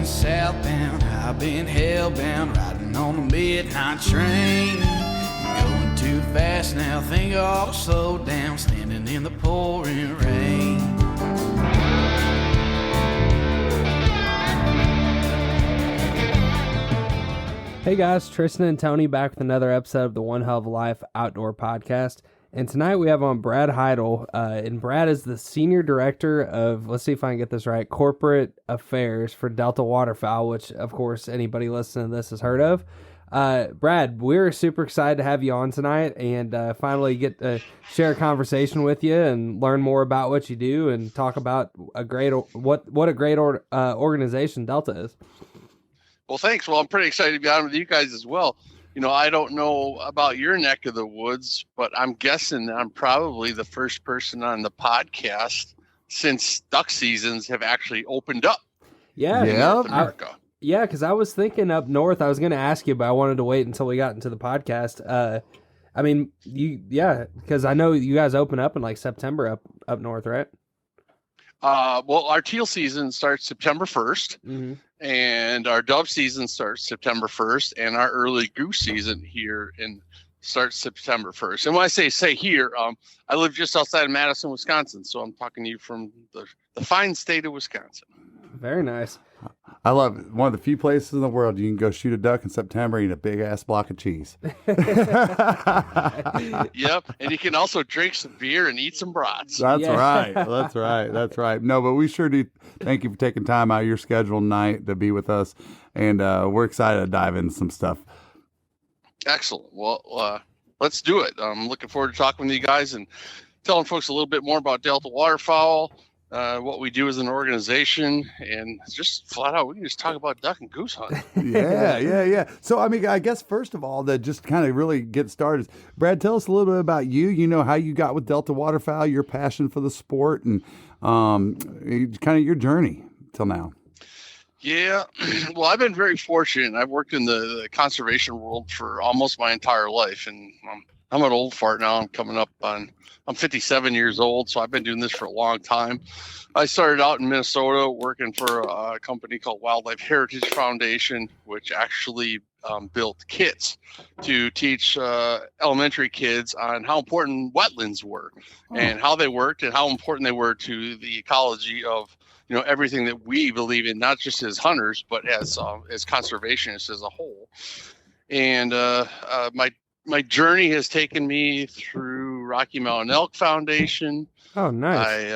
heading southbound. I've been hellbound, riding on the midnight train. Going too fast now, think I'll slow down, standing in the pouring rain. Hey guys, Tristan and Tony back with another episode of the One Hell of a Life Outdoor Podcast. And tonight we have on Brad Heidel, and Brad is the Senior Director of, let's see if I can get this right, Corporate Affairs for Delta Waterfowl, which of course anybody listening to this has heard of. Brad, we're super excited to have you on tonight and finally get to share a conversation with you and learn more about what you do and talk about what a great organization Delta is. Well, thanks. Well, I'm pretty excited to be on with you guys as well. You know, I don't know about your neck of the woods, but I'm guessing that I'm probably the first person on the podcast since duck seasons have actually opened up. Yeah. In North America. Yeah, because I was thinking up north. I was going to ask you, but I wanted to wait until we got into the podcast. I mean, because I know you guys open up in like September up north, right? Well, our teal season starts September 1st, mm-hmm. and our dove season starts September 1st, and our early goose season here starts September 1st. And when I say here, I live just outside of Madison, Wisconsin, so I'm talking to you from the fine state of Wisconsin. Very nice. I love it. One of the few places in the world you can go shoot a duck in September and eat a big ass block of cheese. Yep, and you can also drink some beer and eat some brats. That's right. That's right. No, but we sure do thank you for taking time out of your schedule tonight to be with us, and we're excited to dive into some stuff. Excellent. Well, let's do it. I'm looking forward to talking with you guys and telling folks a little bit more about Delta Waterfowl. What we do as an organization, and just flat out, we can just talk about duck and goose hunting. Yeah. So, I mean, I guess first of all, to just kind of really get started, Brad, tell us a little bit about you. You know, how you got with Delta Waterfowl, your passion for the sport, and kind of your journey till now. Yeah, well, I've been very fortunate. I've worked in the conservation world for almost my entire life, and I'm an old fart now. I'm 57 years old, so I've been doing this for a long time. I started out in Minnesota working for a company called Wildlife Heritage Foundation, which actually built kits to teach elementary kids on how important wetlands were and how they worked and how important they were to the ecology of, you know, everything that we believe in, not just as hunters, but as conservationists as a whole. And my journey has taken me through Rocky Mountain Elk Foundation. Oh, nice.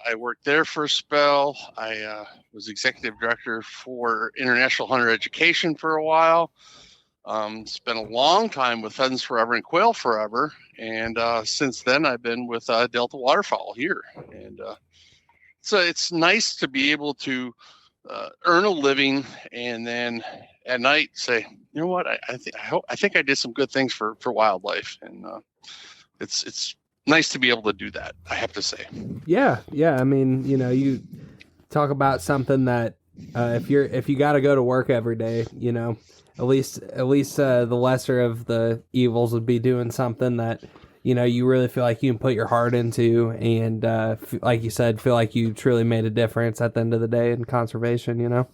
I worked there for a spell. I was executive director for International Hunter Education for a while. Spent a long time with Pheasants Forever and Quail Forever. And since then, I've been with Delta Waterfowl here. And so it's nice to be able to earn a living and then at night say, you know what, I think I did some good things for wildlife, and it's nice to be able to do that, I have to say. Yeah. I mean, you know, you talk about something that if you got to go to work every day, you know, at least the lesser of the evils would be doing something that, you know, you really feel like you can put your heart into, and like you said, feel like you truly made a difference at the end of the day in conservation, you know?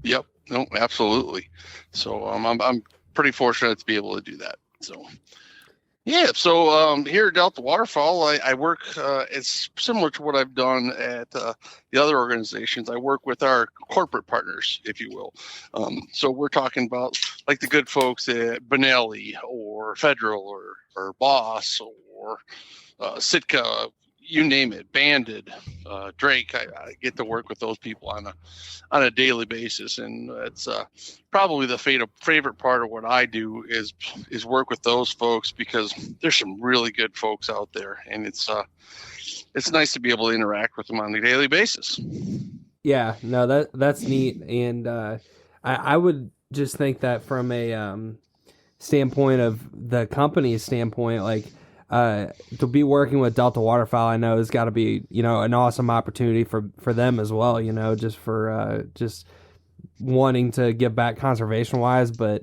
Yep. No, absolutely. So I'm pretty fortunate to be able to do that. So yeah. So here at Delta Waterfowl, I work. It's similar to what I've done at the other organizations. I work with our corporate partners, if you will. So we're talking about like the good folks at Benelli or Federal or Boss or Sitka. You name it, Banded, Drake. I get to work with those people on a daily basis, and it's probably the favorite part of what I do is work with those folks, because there's some really good folks out there, and it's nice to be able to interact with them on a daily basis. Yeah, no, that's neat, and I would just think that from a standpoint of the company's standpoint, like. To be working with Delta Waterfowl, I know has got to be, you know, an awesome opportunity for them as well, you know, just for just wanting to give back conservation wise, but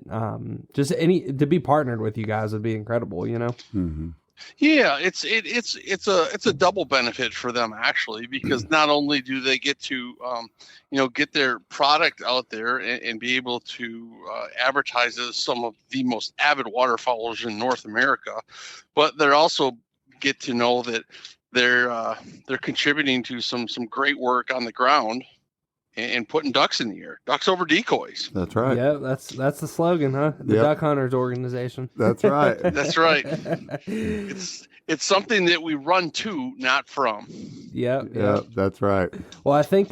just to be partnered with you guys would be incredible, you know? Mm-hmm. Yeah, it's a double benefit for them actually, because not only do they get to get their product out there and be able to advertise as some of the most avid waterfowlers in North America, but they're also get to know that they're contributing to some great work on the ground and putting ducks in the air, ducks over decoys. That's right. Yeah, that's the slogan, huh? The Duck Hunters Organization. That's right. That's right. It's something that we run to, not from. Yeah, that's right. Well, I think,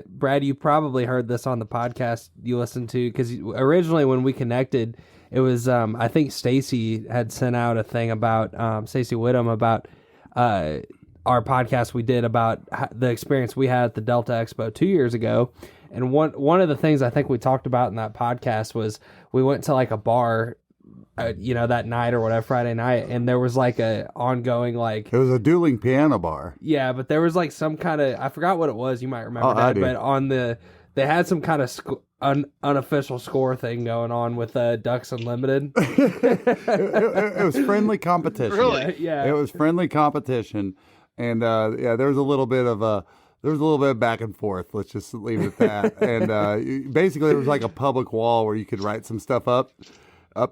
Brad, you probably heard this on the podcast you listened to, because originally when we connected, it was, I think Stacy had sent out a thing about, Stacy Whittam, about our podcast we did about the experience we had at the Delta Expo 2 years ago. And one of the things I think we talked about in that podcast was we went to like a bar, that night or whatever, Friday night, and there was like a ongoing it was a dueling piano bar. Yeah, but there was like some kind of, I forgot what it was. You might remember I do. But they had some kind of unofficial score thing going on with Ducks Unlimited. it was friendly competition. Really? Yeah. It was friendly competition, and there was a little bit of back and forth. Let's just leave it at that. And basically, it was like a public wall where you could write some stuff up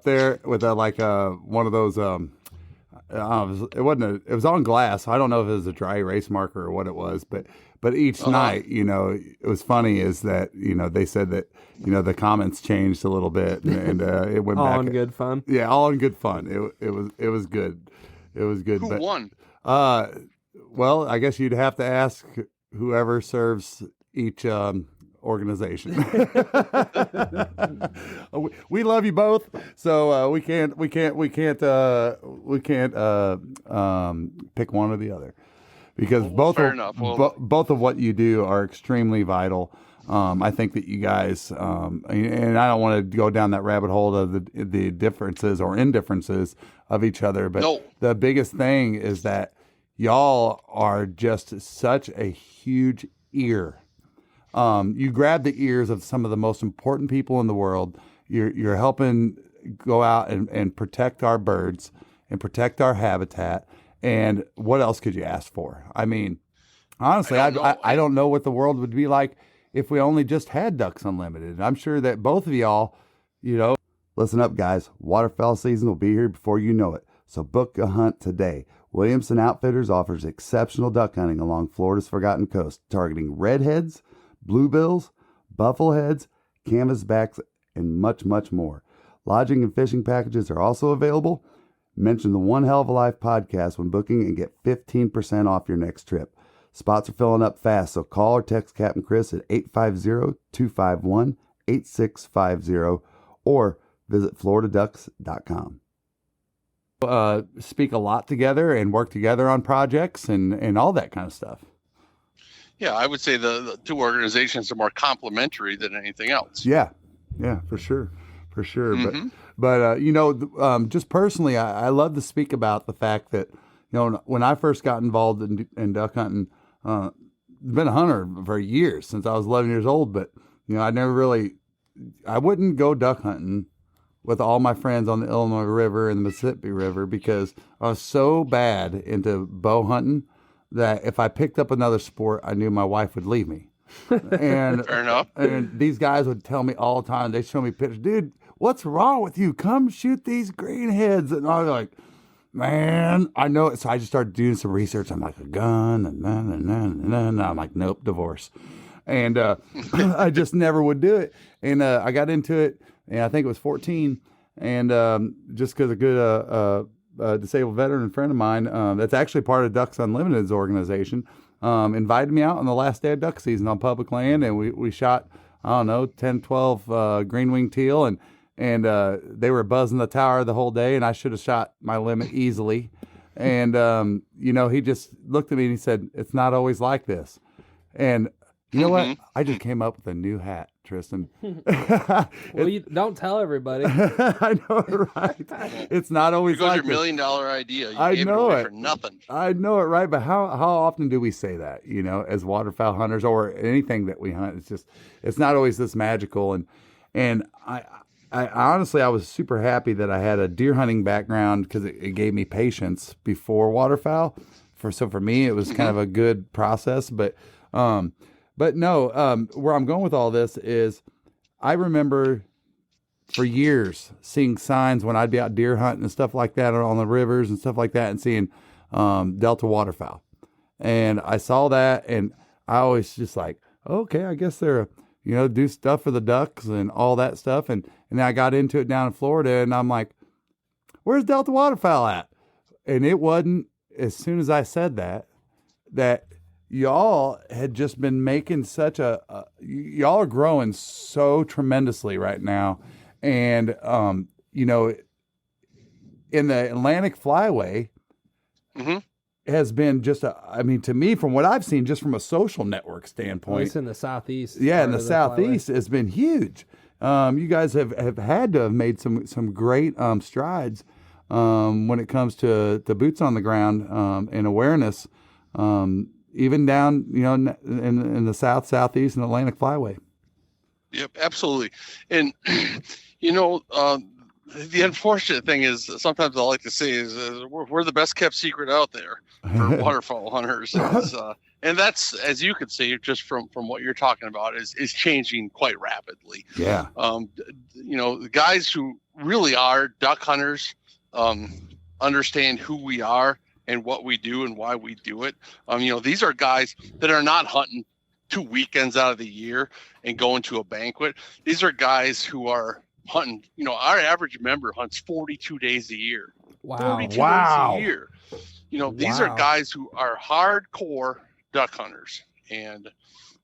there with one of those. It was on glass. I don't know if it was a dry erase marker or what it was, but each night, it was funny is that they said that the comments changed a little bit and it went all back. in good fun. Yeah, all in good fun. It was good. It was good. Who won? Well, I guess you'd have to ask whoever serves each organization. We love you both, so we can't pick one or the other, because both of what you do are extremely vital. I think that you guys, and I don't want to go down that rabbit hole of the differences or indifferences of each other, but the biggest thing is that y'all are just such a huge ear. You grab the ears of some of the most important people in the world. You're helping go out and protect our birds and protect our habitat. And what else could you ask for? I mean, honestly, I don't know what the world would be like if we only just had Ducks Unlimited. I'm sure that both of y'all, listen up, guys. Waterfowl season will be here before you know it. So book a hunt today. Williamson Outfitters offers exceptional duck hunting along Florida's Forgotten Coast, targeting redheads, bluebills, buffleheads, canvasbacks, and much, much more. Lodging and fishing packages are also available. Mention the One Hell of a Life podcast when booking and get 15% off your next trip. Spots are filling up fast, so call or text Captain Chris at 850-251-8650 or visit floridaducks.com. Speak a lot together and work together on projects and all that kind of stuff. Yeah, I would say the two organizations are more complementary than anything else. Yeah, for sure. Mm-hmm. But just personally, I love to speak about the fact that, when I first got involved in duck hunting, I've been a hunter for years, since I was 11 years old, but, I wouldn't go duck hunting with all my friends on the Illinois River and the Mississippi River, because I was so bad into bow hunting that if I picked up another sport, I knew my wife would leave me. And fair enough. And these guys would tell me all the time, they show me pictures, dude, what's wrong with you? Come shoot these greenheads. And I was like, man, I know it. So I just started doing some research. I'm like, a gun, and I'm like, nope, divorce. And I just never would do it. And I got into it, and I think it was 14. And just because a good disabled veteran friend of mine that's actually part of Ducks Unlimited's organization invited me out on the last day of duck season on public land, and we shot, 10, 12 green-winged teal, and they were buzzing the tower the whole day, and I should have shot my limit easily. And he just looked at me and he said, "It's not always like this." And you know what? I just came up with a new hat, Tristan. Well, you don't tell everybody. I know, right? It's not always Because like your $1 million idea. You gave it away for nothing. I know it, right? But how often do we say that, as waterfowl hunters or anything that we hunt? It's not always this magical. And honestly, I was super happy that I had a deer hunting background because it gave me patience before waterfowl. So for me, it was kind of a good process. But no, where I'm going with all this is I remember for years seeing signs when I'd be out deer hunting and stuff like that on the rivers and stuff like that and seeing Delta waterfowl. And I saw that and I always just like, okay, I guess they're, do stuff for the ducks and all that stuff. And then I got into it down in Florida and I'm like, where's Delta waterfowl at? And it wasn't, as soon as I said that y'all had just been making such y'all are growing so tremendously right now. And, in the Atlantic Flyway has been just to me, from what I've seen, just from a social network standpoint. It's in the Southeast. Yeah, in the Southeast has been huge. You guys have had to have made some great strides when it comes to boots on the ground and awareness, even down in the Southeast and Atlantic Flyway. Yep, absolutely. And the unfortunate thing is sometimes I like to say is we're the best kept secret out there for waterfowl hunters. And that's, as you can see, just from what you're talking about, is changing quite rapidly. Yeah. The guys who really are duck hunters understand who we are and what we do and why we do it. These are guys that are not hunting 2 weekends out of the year and going to a banquet. These are guys who are hunting. Our average member hunts 42 days a year. Wow. 42 days a year. These are guys who are hardcore duck hunters, and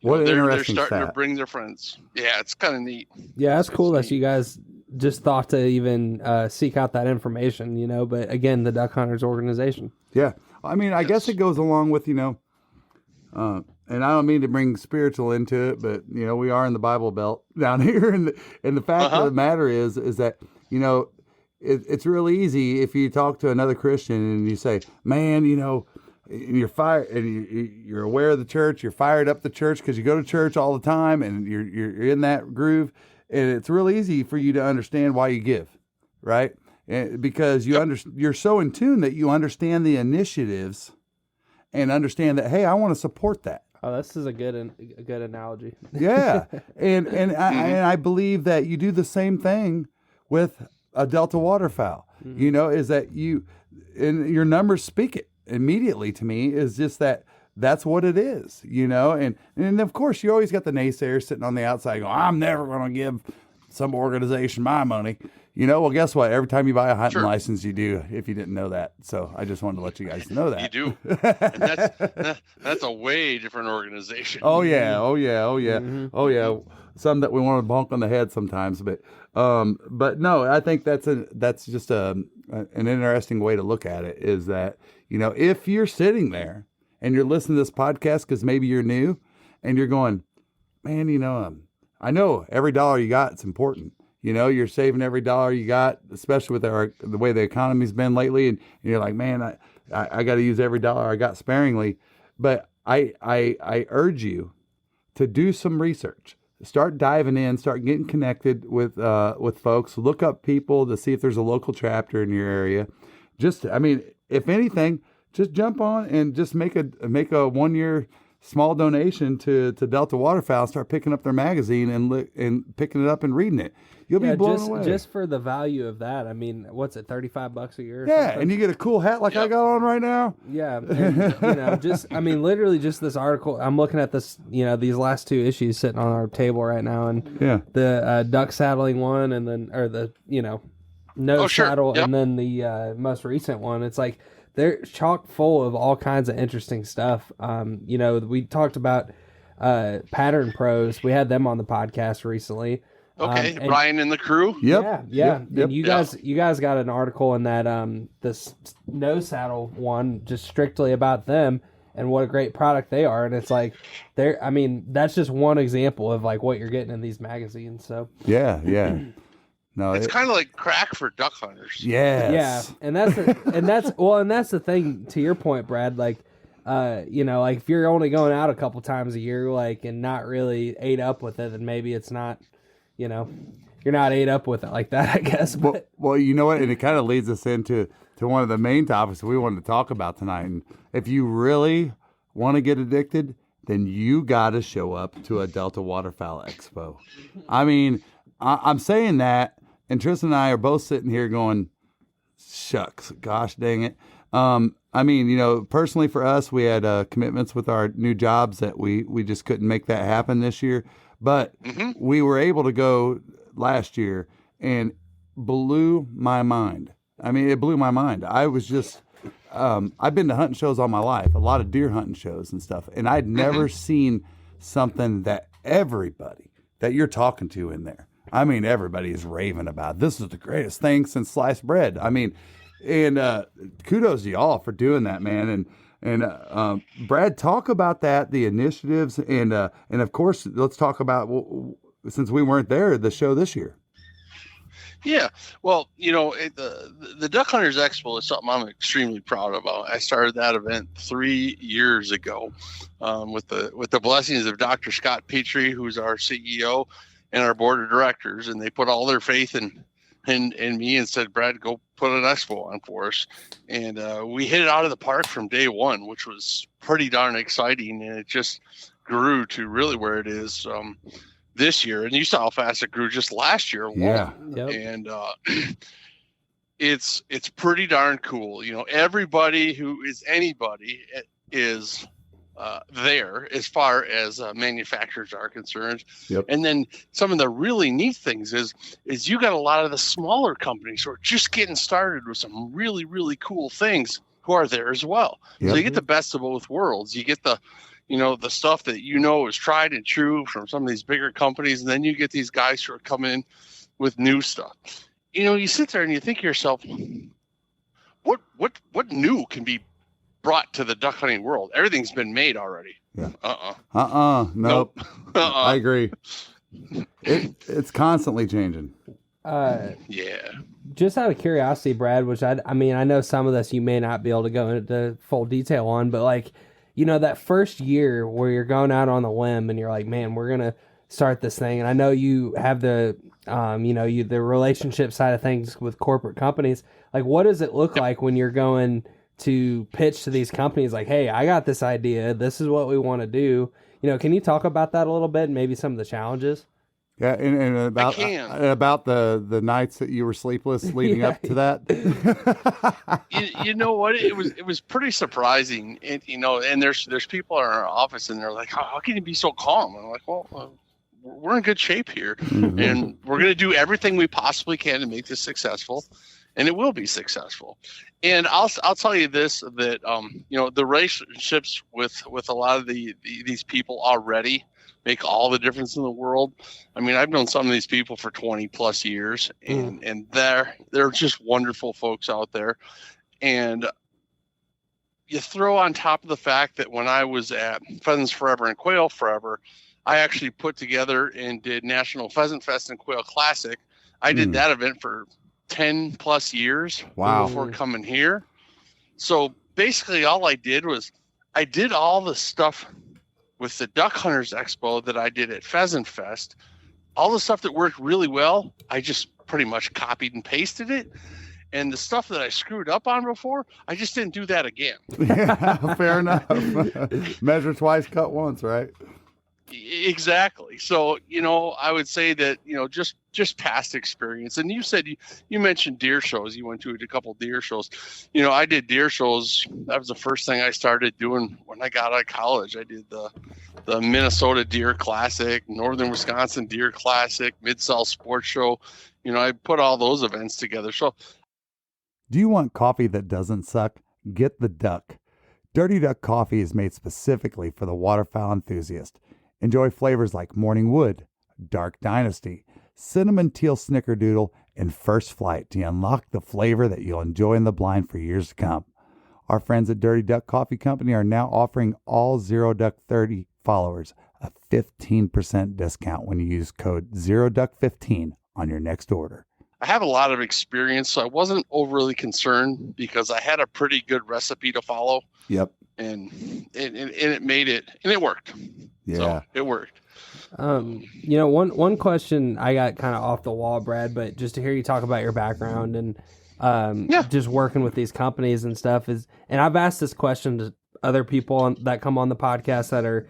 they're starting to bring their friends. Yeah, it's kind of neat. Yeah, that's cool that you guys just thought to even seek out that information, but again, the Duck Hunters organization. Yeah. I guess it goes along with, and I don't mean to bring spiritual into it, but we are in the Bible Belt down here, and the fact of the matter is that it's really easy if you talk to another Christian and you say, man, you're fired and you're aware of the church, you're fired up the church because you go to church all the time and you're in that groove, and it's really easy for you to understand why you give, right? Because you're so in tune that you understand the initiatives and understand that, hey, I want to support that. Oh, this is a good analogy. Yeah, and I believe that you do the same thing with a Delta waterfowl. Is that and your numbers speak it immediately to me. Is just that's what it is. And of course you always got the naysayers sitting on the outside going, I'm never going to give some organization my money. Well, guess what? Every time you buy a hunting license, you do, if you didn't know that. So I just wanted to let you guys know that. You do. And that's a way different organization. Oh, yeah. Oh, yeah. Some that we want to bonk on the head sometimes. But no, I think that's just an interesting way to look at it, is that, if you're sitting there and you're listening to this podcast because maybe you're new and you're going, man, I know every dollar you got, it's important. You're saving every dollar you got, especially with the way the economy's been lately. And you're like, man, I got to use every dollar I got sparingly. But I urge you to do some research. Start diving in, start getting connected with folks. Look up people to see if there's a local chapter in your area. If anything, just jump on and just make a 1 year small donation to Delta Waterfowl. Start picking up their magazine and picking it up and reading it. You'll be blown away. Just for the value of that. What's it, $35 a year? Or yeah, something? And you get a cool hat like I got on right now. Yeah, and, literally just this article. I'm looking at this, these last two issues sitting on our table right now, and the duck saddling one, and then saddle, and then the most recent one. It's like they're chock full of all kinds of interesting stuff. We talked about Pattern Pros. We had them on the podcast recently. Okay, Brian and the crew. Yep. Yeah. And you guys got an article in that this no saddle one, just strictly about them and what a great product they are. And it's like that's just one example of like what you're getting in these magazines. So yeah. No, it's kind of like crack for duck hunters. Yes. Yeah. And that's the thing, to your point, Brad, like like if you're only going out a couple times a year, like, and not really ate up with it, then maybe it's not you know, you're not ate up with it like that, I guess. But Well, you know what? And it kind of leads us into one of the main topics we wanted to talk about tonight. And if you really want to get addicted, then you got to show up to a Delta Waterfowl Expo. I mean, I'm saying that, and Tristan and I are both sitting here going, shucks, gosh dang it. I mean, you know, personally for us, we had commitments with our new jobs that we just couldn't make that happen this year. But we were able to go last year, and blew my mind. I mean, it blew my mind. I was just, I've been to hunting shows all my life, a lot of deer hunting shows and stuff, and I'd never seen something that everybody that you're talking to in there, I mean, everybody is raving about. This is the greatest thing since sliced bread. I mean, and kudos to y'all for doing that, man. And Brad, talk about that, the initiatives, and of course, let's talk about, since we weren't there, the show this year. Yeah, well, you know, the Duck Hunters Expo is something I'm extremely proud about. I started that event 3 years ago with the blessings of Dr. Scott Petrie, who's our CEO, and our board of directors, and they put all their faith in me and said, Brad, go put an expo on for us. And we hit it out of the park from day one, which was pretty darn exciting, and it just grew to really where it is this year. And you saw how fast it grew just last year alone. Yeah. Yep. And it's pretty darn cool. You know, everybody who is anybody is there as far as manufacturers are concerned. Yep. And then some of the really neat things is you got a lot of the smaller companies who are just getting started with some really, really cool things who are there as well. Yep. So you get the best of both worlds. You get the, you know, the stuff that you know is tried and true from some of these bigger companies, and then you get these guys who are coming in with new stuff. You know, you sit there and you think to yourself, what new can be brought to the duck hunting world? Everything's been made already. Yeah. Nope. I agree. It's constantly changing. Yeah. Just out of curiosity, Brad, which I mean, I know some of this you may not be able to go into full detail on, but like, you know, that first year where you're going out on the limb and you're like, man, we're going to start this thing. And I know you have the, you know, the relationship side of things with corporate companies. Like, what does it look like when you're going to pitch to these companies? Like, hey, I got this idea. This is what we want to do. You know, can you talk about that a little bit and maybe some of the challenges? Yeah, and about the nights that you were sleepless leading up to that. you know what? It was pretty surprising. And, you know, and there's people in our office and they're like, how can you be so calm? I'm like, well, we're in good shape here, and we're going to do everything we possibly can to make this successful, and it will be successful. And I'll tell you this, that you know, the relationships with a lot of these people already make all the difference in the world. I mean, I've known some of these people for 20 plus years, and they're just wonderful folks out there. And you throw on top of the fact that when I was at Pheasants Forever and Quail Forever, I actually put together and did National Pheasant Fest and Quail Classic. I did that event for 10 plus years before coming here. So basically all I did was I did all the stuff with the Duck Hunters Expo that I did at Pheasant Fest. All the stuff that worked really well, I just pretty much copied and pasted it. And the stuff that I screwed up on before, I just didn't do that again. Yeah, fair enough. Measure twice, cut once, right? Exactly. So, you know, I would say that, you know, just past experience. And you said you mentioned deer shows. You went to a couple deer shows. You know, I did deer shows. That was the first thing I started doing when I got out of college. I did the Minnesota Deer Classic, Northern Wisconsin Deer Classic, Mid-South Sports Show. You know, I put all those events together. So, do you want coffee that doesn't suck? Get the Duck. Dirty Duck coffee is made specifically for the waterfowl enthusiast. Enjoy flavors like Morning Wood, Dark Dynasty, Cinnamon Teal Snickerdoodle, and First Flight to unlock the flavor that you'll enjoy in the blind for years to come. Our friends at Dirty Duck Coffee Company are now offering all Zero Duck 30 followers a 15% discount when you use code ZeroDuck15 on your next order. I have a lot of experience, so I wasn't overly concerned because I had a pretty good recipe to follow. Yep. and it made it, and it worked. Yeah. So it worked. One question I got kind of off the wall, Brad, but just to hear you talk about your background and just working with these companies and stuff is, and I've asked this question to other people that come on the podcast that are,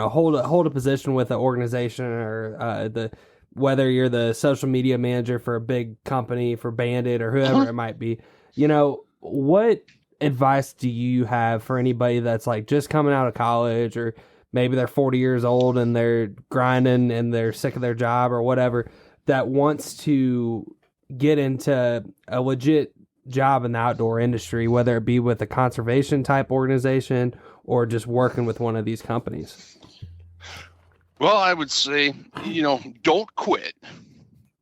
hold a position with an organization or whether you're the social media manager for a big company, for Bandit or whoever it might be, what advice do you have for anybody that's like just coming out of college, or maybe they're 40 years old and they're grinding and they're sick of their job or whatever, that wants to get into a legit job in the outdoor industry, whether it be with a conservation type organization or just working with one of these companies? Well, I would say, don't quit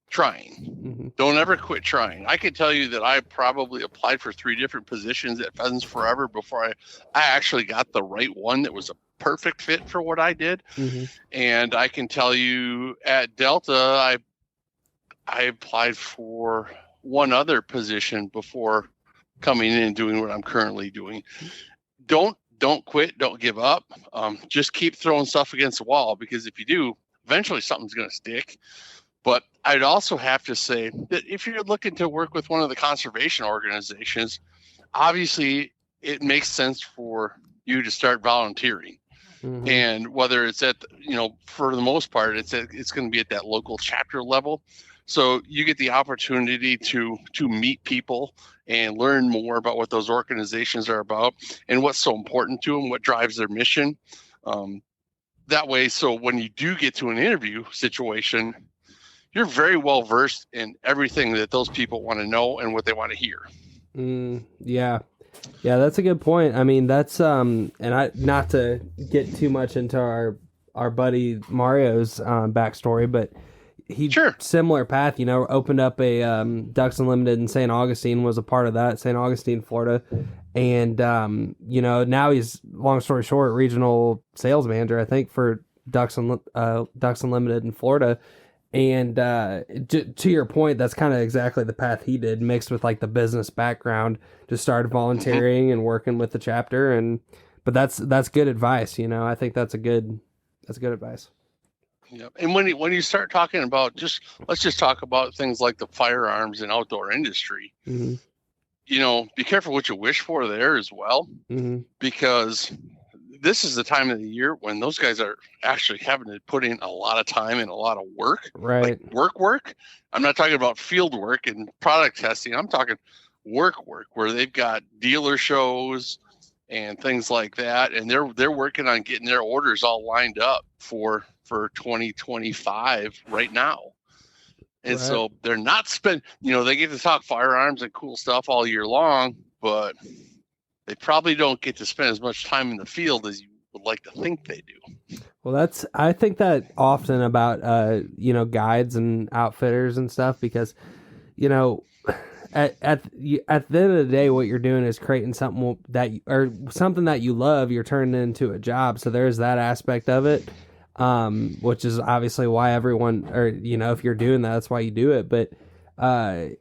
trying. Mm-hmm. Don't ever quit trying. I can tell you that I probably applied for 3 different positions at Pheasants Forever before I actually got the right one that was a perfect fit for what I did. Mm-hmm. And I can tell you at Delta, I applied for one other position before coming in and doing what I'm currently doing. Don't quit. Don't give up. Just keep throwing stuff against the wall, because if you do, eventually something's going to stick. But I'd also have to say that if you're looking to work with one of the conservation organizations, obviously it makes sense for you to start volunteering. Mm-hmm. And whether it's at, for the most part, it's going to be at that local chapter level. So you get the opportunity to meet people and learn more about what those organizations are about and what's so important to them, what drives their mission. That way, so when you do get to an interview situation, you're very well versed in everything that those people want to know and what they want to hear. Yeah, that's a good point. I mean, that's and I, not to get too much into our buddy Mario's backstory, but he similar path, opened up a Ducks Unlimited in St. Augustine, was a part of that, St. Augustine, Florida. And, now he's, long story short, regional sales manager, I think, for Ducks Unlimited in Florida. And to your point, that's kind of exactly the path he did, mixed with like the business background. Just started volunteering and working with the chapter, but that's good advice. I think that's good advice. Yeah, and when you start talking about let's just talk about things like the firearms and outdoor industry. Mm-hmm. Be careful what you wish for there as well, mm-hmm. because this is the time of the year when those guys are actually having to put in a lot of time and a lot of work. Right. Like work. I'm not talking about field work and product testing. I'm talking work where they've got dealer shows and things like that, and they're working on getting their orders all lined up for 2025 right now. And right. So they're not they get to talk firearms and cool stuff all year long, but they probably don't get to spend as much time in the field as you would like to think they do. Well, I think that often about, guides and outfitters and stuff, because, at the end of the day, what you're doing is creating something something that you love, you're turning into a job. So there's that aspect of it, which is obviously why everyone, or, if you're doing that, that's why you do it. But, I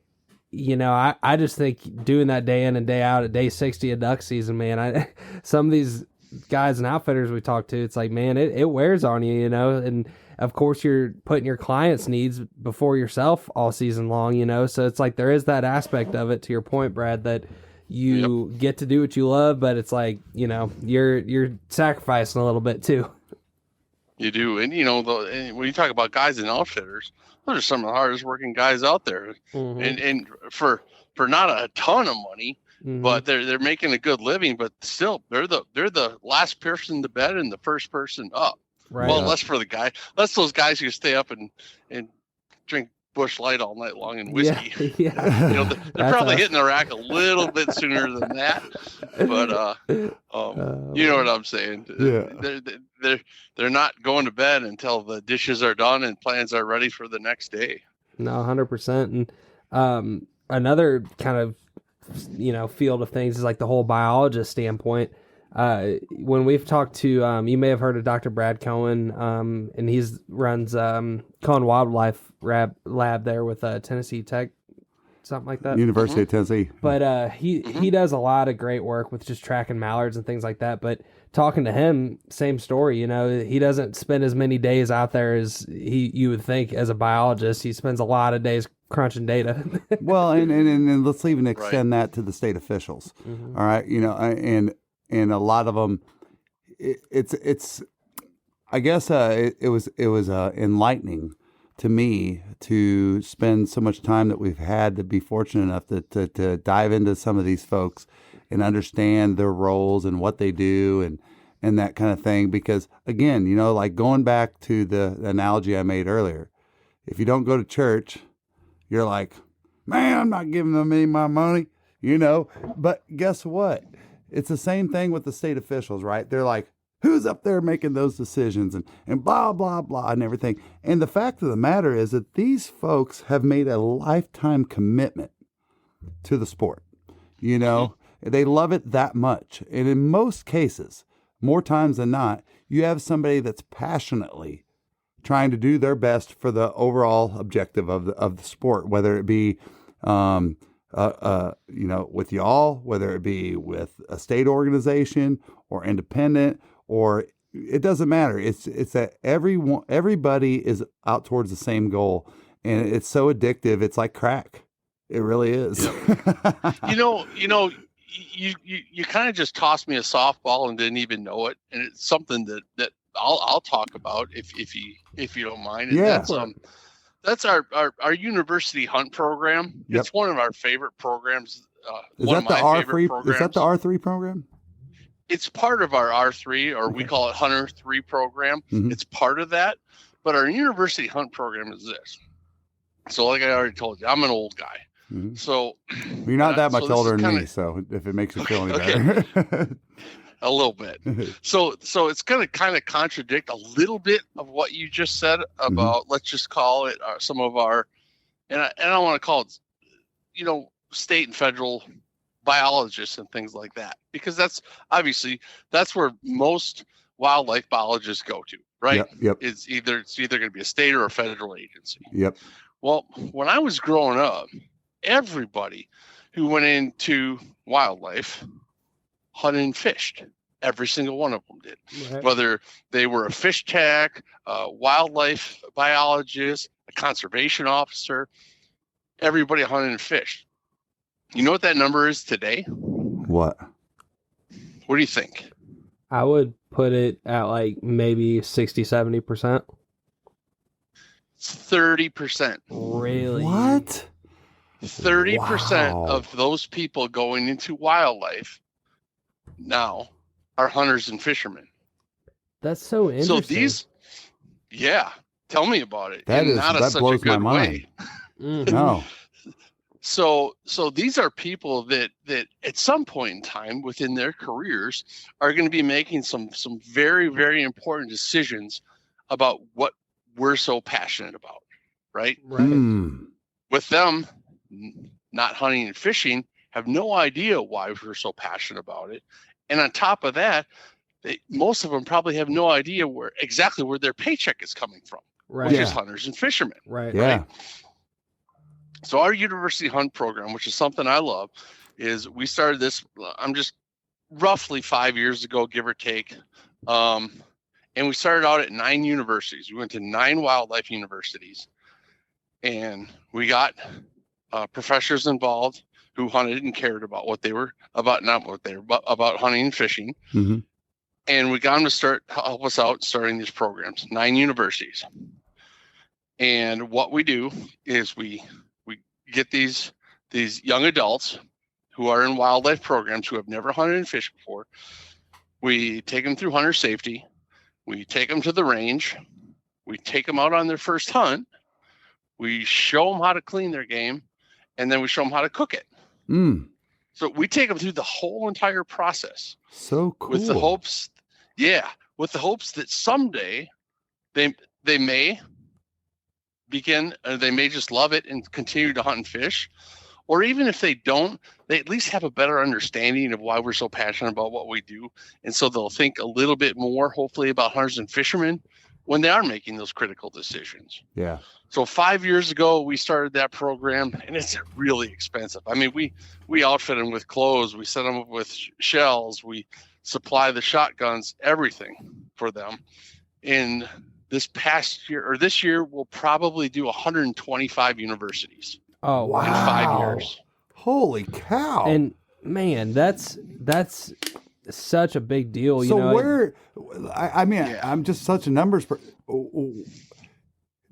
just think doing that day in and day out at day 60 of duck season, man, some of these guys and outfitters we talk to, it's like, man, it wears on you, and of course you're putting your clients' needs before yourself all season long, so it's like there is that aspect of it, to your point, Brad, that you get to do what you love, but it's like, you're sacrificing a little bit too. You do. And, when you talk about guys and outfitters, those are some of the hardest working guys out there. Mm-hmm. And for not a ton of money, mm-hmm. but they're making a good living, but still they're the last person to bed and the first person up. Right. Well, less for the guy, less those guys who stay up and drink Busch Light all night long and whiskey. Yeah. They're probably hitting the rack a little bit sooner than that, but you know what I'm saying. Yeah. They're not going to bed until the dishes are done and plans are ready for the next day. No, 100%. And another kind of field of things is like the whole biologist standpoint. When we've talked to, you may have heard of Dr. Brad Cohen, and he's runs Cohen Wildlife Lab there with Tennessee Tech something like that. University of Tennessee. But he does a lot of great work with just tracking mallards and things like that. But talking to him, same story. He doesn't spend as many days out there as you would think as a biologist. He spends a lot of days crunching data. Well, and let's even extend that to the state officials. All right, and a lot of them, it's I guess it was enlightening to me to spend so much time that we've had to be fortunate enough to dive into some of these folks and understand their roles and what they do and that kind of thing. Because again, like going back to the analogy I made earlier, if you don't go to church, you're like, man, I'm not giving them any of my money, But guess what? It's the same thing with the state officials, right? They're like, who's up there making those decisions and blah, blah, blah and everything. And the fact of the matter is that these folks have made a lifetime commitment to the sport. They love it that much. And in most cases, more times than not, you have somebody that's passionately trying to do their best for the overall objective of the sport, whether it be, with y'all, whether it be with a state organization or independent, or it doesn't matter. It's that everybody is out towards the same goal, and it's so addictive. It's like crack. It really is. Yep. You kind of just tossed me a softball and didn't even know it, and it's something that I'll talk about if you don't mind. And yeah. That's our university hunt program. Yep. It's one of our favorite programs. Is that the R3? Is that the R3 program? It's part of our R3, or we call it Hunter 3 program. Mm-hmm. It's part of that, but our university hunt program is this. So like I already told you, I'm an old guy. Mm-hmm. So you're not that much older than me, so if it makes you feel any better. A little bit. So it's going to kind of contradict a little bit of what you just said about, let's just call it some of our, and I don't want to call it, state and federal biologists and things like that, because that's where most wildlife biologists go to, right? Yep. It's either going to be a state or a federal agency. Yep. Well, when I was growing up, everybody who went into wildlife hunted and fished. Every single one of them did. Right. Whether they were a fish tech, a wildlife biologist, a conservation officer, everybody hunted and fished. You know what that number is today? What? What do you think? I would put it at like maybe 60, 70%. 30%. Really? What? 30% of those people going into wildlife now are hunters and fishermen. That's so interesting. So tell me about it. That blows my mind. No. So these are people that at some point in time within their careers are going to be making some very, very important decisions about what we're so passionate about, right? With them not hunting and fishing, have no idea why we're so passionate about it. And on top of that, most of them probably have no idea exactly where their paycheck is coming from, which is hunters and fishermen. Right. Yeah. Right? So our university hunt program, which is something I love, is we started this, I'm just roughly 5 years ago, give or take. And we started out at 9 universities. We went to 9 wildlife universities, and we got professors involved who hunted and cared about what they were about, not what they were about hunting and fishing. Mm-hmm. And we got them to help us out starting these programs, 9 universities. And what we do is we get these young adults who are in wildlife programs who have never hunted and fished before. We take them through hunter safety. We take them to the range. We take them out on their first hunt. We show them how to clean their game, and then we show them how to cook it. So we take them through the whole entire process. So cool. With the hopes that someday they may begin, they may just love it and continue to hunt and fish. Or even if they don't, they at least have a better understanding of why we're so passionate about what we do. And so they'll think a little bit more, hopefully, about hunters and fishermen when they are making those critical decisions. Yeah. So 5 years ago, we started that program, and it's really expensive. I mean, we outfit them with clothes, we set them up with shells, we supply the shotguns, everything for them. In this year, we'll probably do 125 universities. Oh, wow. In 5 years. Holy cow. And man, that's such a big deal. So you know, I'm just such a numbers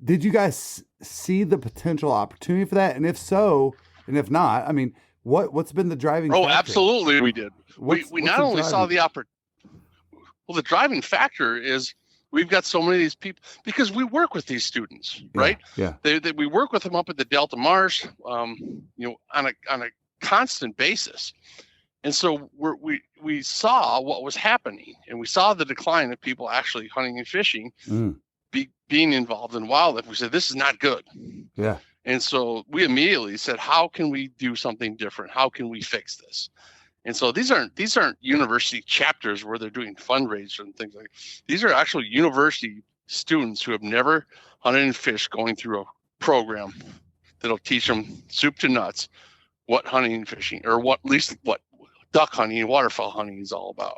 did you guys see the potential opportunity for that? And if so, and if not, I mean, what's been the driving factor? Absolutely we did. We not only saw the opportunity. Well, the driving factor is we've got so many of these people because we work with these students, right? Yeah. We work with them up at the Delta Marsh, on a constant basis. And so we saw what was happening, and we saw the decline of people actually hunting and fishing, being involved in wildlife. We said, this is not good. Yeah. And so we immediately said, how can we do something different? How can we fix this? And so these aren't university chapters where they're doing fundraisers and things like that. These are actual university students who have never hunted and fished, going through a program that'll teach them soup to nuts what hunting and fishing, or at least what duck hunting and waterfowl hunting is all about.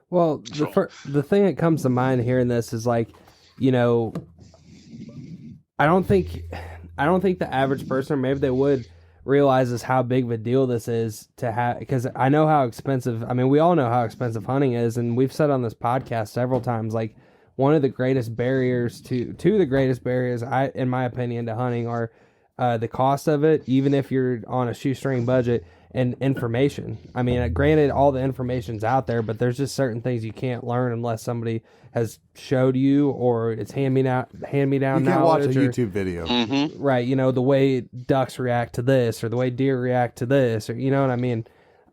Well, the thing that comes to mind hearing this is like, you know, I don't think the average person, or maybe they would, realizes how big of a deal this is to have, because I know how expensive, I mean, we all know how expensive hunting is, and we've said on this podcast several times, like, one of the greatest barriers to the greatest barriers, in my opinion, to hunting are the cost of it, even if you're on a shoestring budget, and information. I mean, granted, all the information's out there, but there's just certain things you can't learn unless somebody has showed you, or it's hand me down you can't knowledge. Watch a YouTube video. Mm-hmm. Right, you know, the way ducks react to this, or the way deer react to this, or you know what I mean?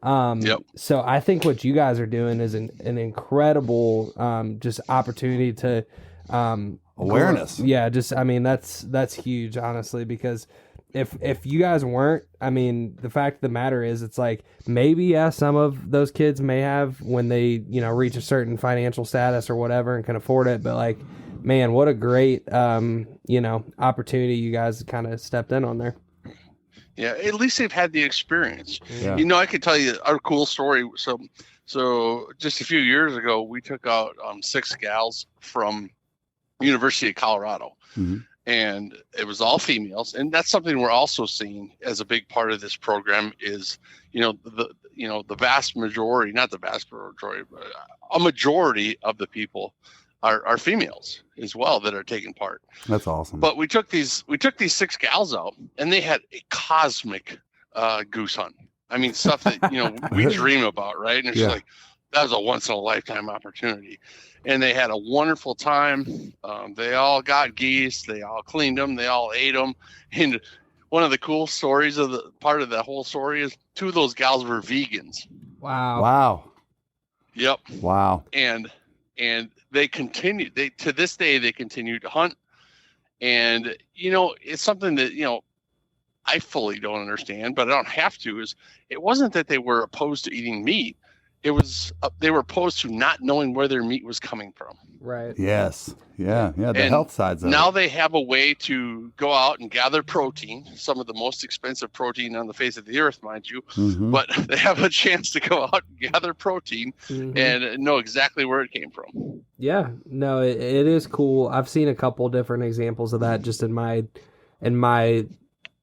Yep. So I think what you guys are doing is an incredible just opportunity to awareness. Yeah, just, I mean, that's huge, honestly, because if you guys weren't, I mean, the fact of the matter is, it's like, maybe, yeah, some of those kids may have when they, you know, reach a certain financial status or whatever and can afford it, but like, man, what a great, you know, opportunity you guys kind of stepped in on there. Yeah, at least they've had the experience. Yeah. You know, I could tell you a cool story. So just a few years ago, we took out 6 gals from University of Colorado. Mm-hmm. And it was all females, and that's something we're also seeing as a big part of this program is, the vast majority, not the vast majority, but a majority of the people are females as well that are taking part. That's awesome. But we took these 6 gals out, and they had a cosmic goose hunt. I mean, stuff that we dream about, right? And it's like, that was a once in a lifetime opportunity. And they had a wonderful time. They all got geese. They all cleaned them. They all ate them. And one of the cool stories of the part of that whole story is 2 of those gals were vegans. Wow. Yep. Wow. And they continue. To this day they continue to hunt. And it's something that I fully don't understand, but I don't have to. Is it wasn't that they were opposed to eating meat. It was they were opposed to not knowing where their meat was coming from. Right. Yes. Yeah. The and health sides of now it. they have a way to go out and gather protein, some of the most expensive protein on the face of the earth, mind you. Mm-hmm. But they have a chance to go out and gather protein and know exactly where it came from. Yeah. No, it is cool. I've seen a couple different examples of that just in my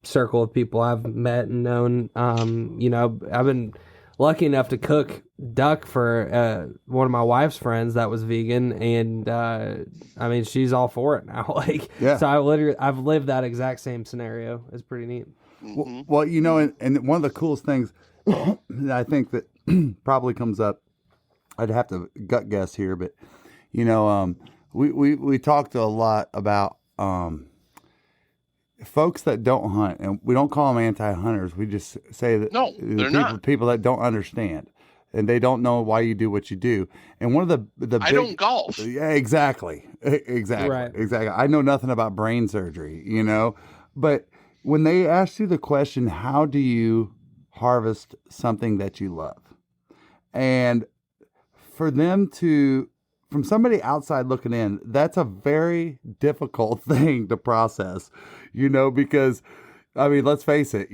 circle of people I've met and known. I've been lucky enough to cook duck for one of my wife's friends that was vegan, and I mean, she's all for it now. So I've lived that exact same scenario. It's pretty neat. Mm-hmm. Well, and one of the coolest things that I think that probably comes up, I'd have to gut guess here, but we talked a lot about folks that don't hunt, and we don't call them anti-hunters. We just say that people that don't understand, and they don't know why you do what you do. And one of the I don't golf. Yeah, exactly. Right. Exactly. I know nothing about brain surgery, but when they ask you the question, how do you harvest something that you love? And for them to from somebody outside looking in, that's a very difficult thing to process, because, I mean, let's face it,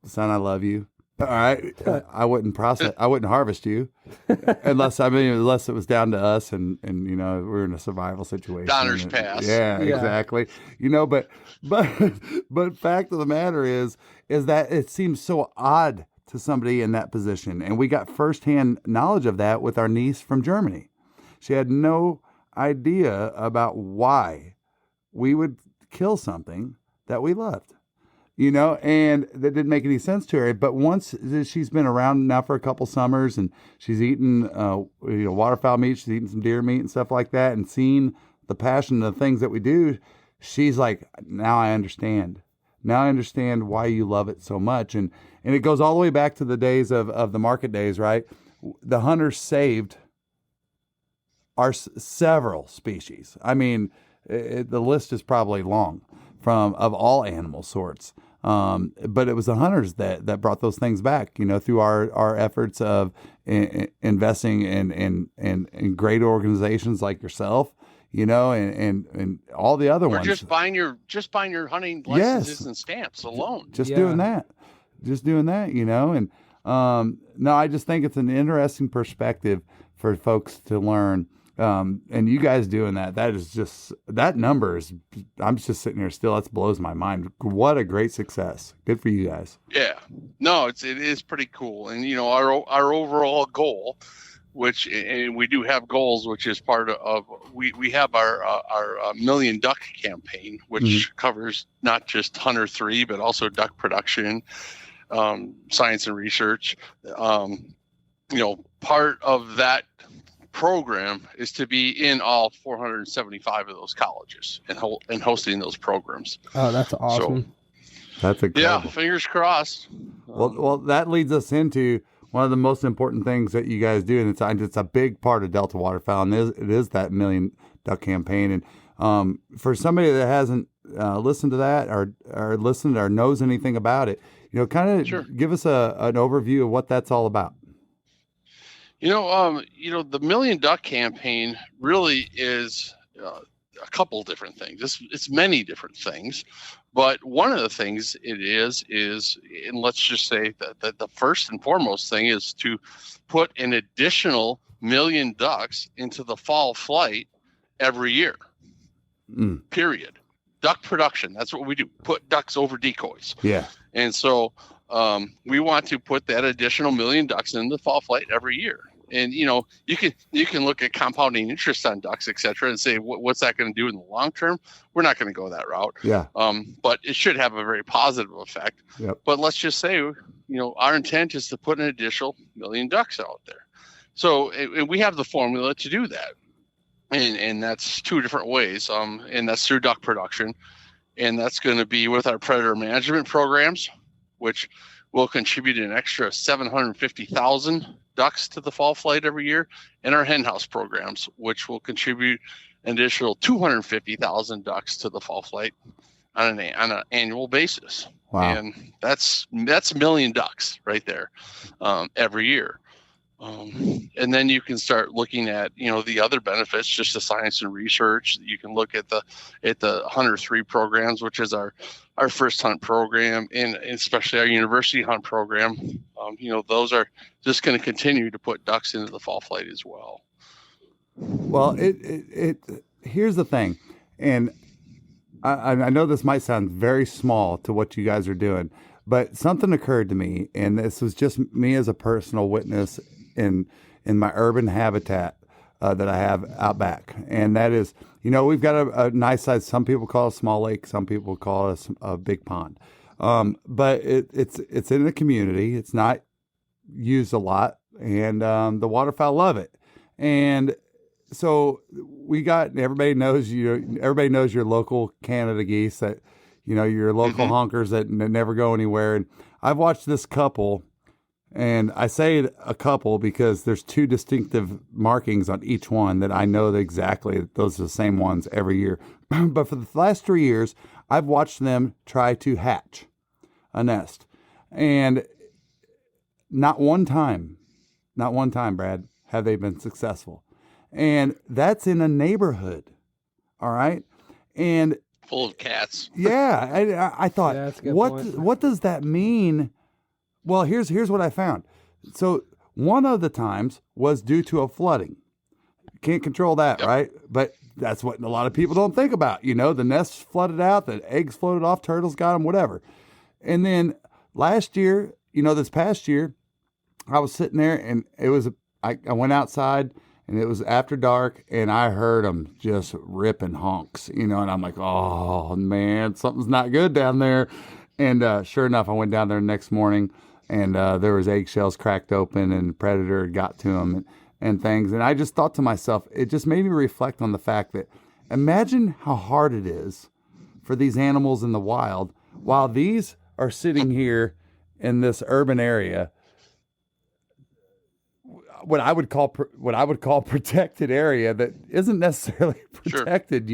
son, I love you. All right. I wouldn't harvest you unless it was down to us and we're in a survival situation. Donner's Pass. Yeah, exactly. But fact of the matter is that it seems so odd to somebody in that position. And we got firsthand knowledge of that with our niece from Germany. She had no idea about why we would kill something that we loved. And that didn't make any sense to her. But once she's been around now for a couple summers and she's eaten, waterfowl meat, she's eaten some deer meat and stuff like that, and seen the passion of the things that we do, she's like, now I understand. Now I understand why you love it so much. And it goes all the way back to the days of the market days, right? The hunters saved our several species. I mean, the list is probably long of all animal sorts. But it was the hunters that brought those things back, through our efforts of investing in great organizations like yourself, and all the other ones. Just buying your hunting licenses and stamps alone. Just doing that, and no, I just think it's an interesting perspective for folks to learn. And you guys doing that number is, I'm just sitting here still. That blows my mind. What a great success. Good for you guys. Yeah, no, it is pretty cool. And, our overall goal, and we do have goals, which is part of, we have our Million Duck campaign, which covers not just Hunter 3, but also duck production, science and research. Part of that program is to be in all 475 of those colleges and hosting those programs. Oh, that's awesome. So, that's incredible. Yeah, fingers crossed. Well, that leads us into one of the most important things that you guys do, and it's a big part of Delta Waterfowl, and it is that Million Duck campaign. And for somebody that hasn't listened to that or listened or knows anything about it, kind of give us an overview of what that's all about. The Million Duck campaign really is a couple different things. It's many different things, but one of the things it is, and let's just say that the first and foremost thing is to put an additional 1 million ducks into the fall flight every year. Period. Duck production. That's what we do. Put ducks over decoys. Yeah. And so we want to put that additional 1 million ducks in the fall flight every year. And, you can look at compounding interest on ducks, et cetera, and say, what's that going to do in the long term? We're not going to go that route. Yeah. But it should have a very positive effect. Yep. But let's just say, our intent is to put an additional 1 million ducks out there. So, and we have the formula to do that. And that's two different ways. And that's through duck production. And that's going to be with our predator management programs, which will contribute an extra 750,000 ducks to the fall flight every year, and our hen house programs, which will contribute an additional 250,000 ducks to the fall flight on an annual basis. Wow. And that's 1 million ducks right there every year. And then you can start looking at, the other benefits, just the science and research. You can look at the Hunter 3 programs, which is our first hunt program, and especially our university hunt program. Those are just going to continue to put ducks into the fall flight as well. Well, here's the thing, and I know this might sound very small to what you guys are doing, but something occurred to me, and this was just me as a personal witness in my urban habitat that I have out back. And that is, we've got a nice size, some people call it a small lake, some people call it a big pond. But it's in the community. It's not used a lot, and the waterfowl love it. And so everybody knows your local Canada geese, that, your local honkers that never go anywhere. And I've watched this couple. And I say a couple because there's two distinctive markings on each one that I know that exactly those are the same ones every year. But for the last 3 years, I've watched them try to hatch a nest. And not one time, Brad, have they been successful. And that's in a neighborhood. All right. And Full of cats. yeah, I thought, Yeah, that's a good point. what does that mean? Well, here's what I found. So one of the times was due to a flooding. Can't control that, right? But that's what a lot of people don't think about. You know, the nests flooded out, the eggs floated off, turtles got them, whatever. And then last year, this past year, I was sitting there and I went outside and it was after dark and I heard them just ripping honks, and I'm like, oh man, something's not good down there. And sure enough, I went down there the next morning and there was eggshells cracked open and the predator had got to them and things. And I just thought to myself, it just made me reflect on the fact that imagine how hard it is for these animals in the wild while these are sitting here in this urban area, what I would call protected area that isn't necessarily protected,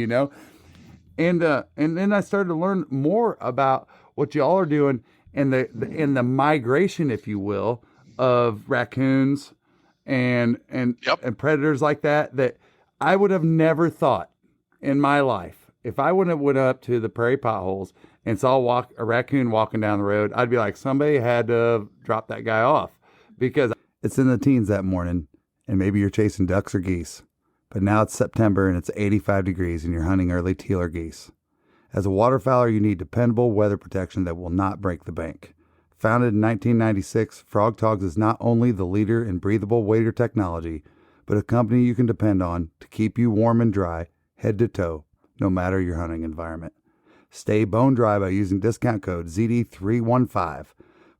And then I started to learn more about what y'all are doing and the migration, if you will, of raccoons and predators like that I would have never thought in my life. If I wouldn't have went up to the prairie potholes and saw a raccoon walking down the road, I'd be like, somebody had to drop that guy off, because it's in the teens that morning and maybe you're chasing ducks or geese. But now it's September and it's 85 degrees and you're hunting early teal or geese. As a waterfowler, you need dependable weather protection that will not break the bank. Founded in 1996, Frog Togs is not only the leader in breathable wader technology, but a company you can depend on to keep you warm and dry, head to toe, no matter your hunting environment. Stay bone dry by using discount code ZD315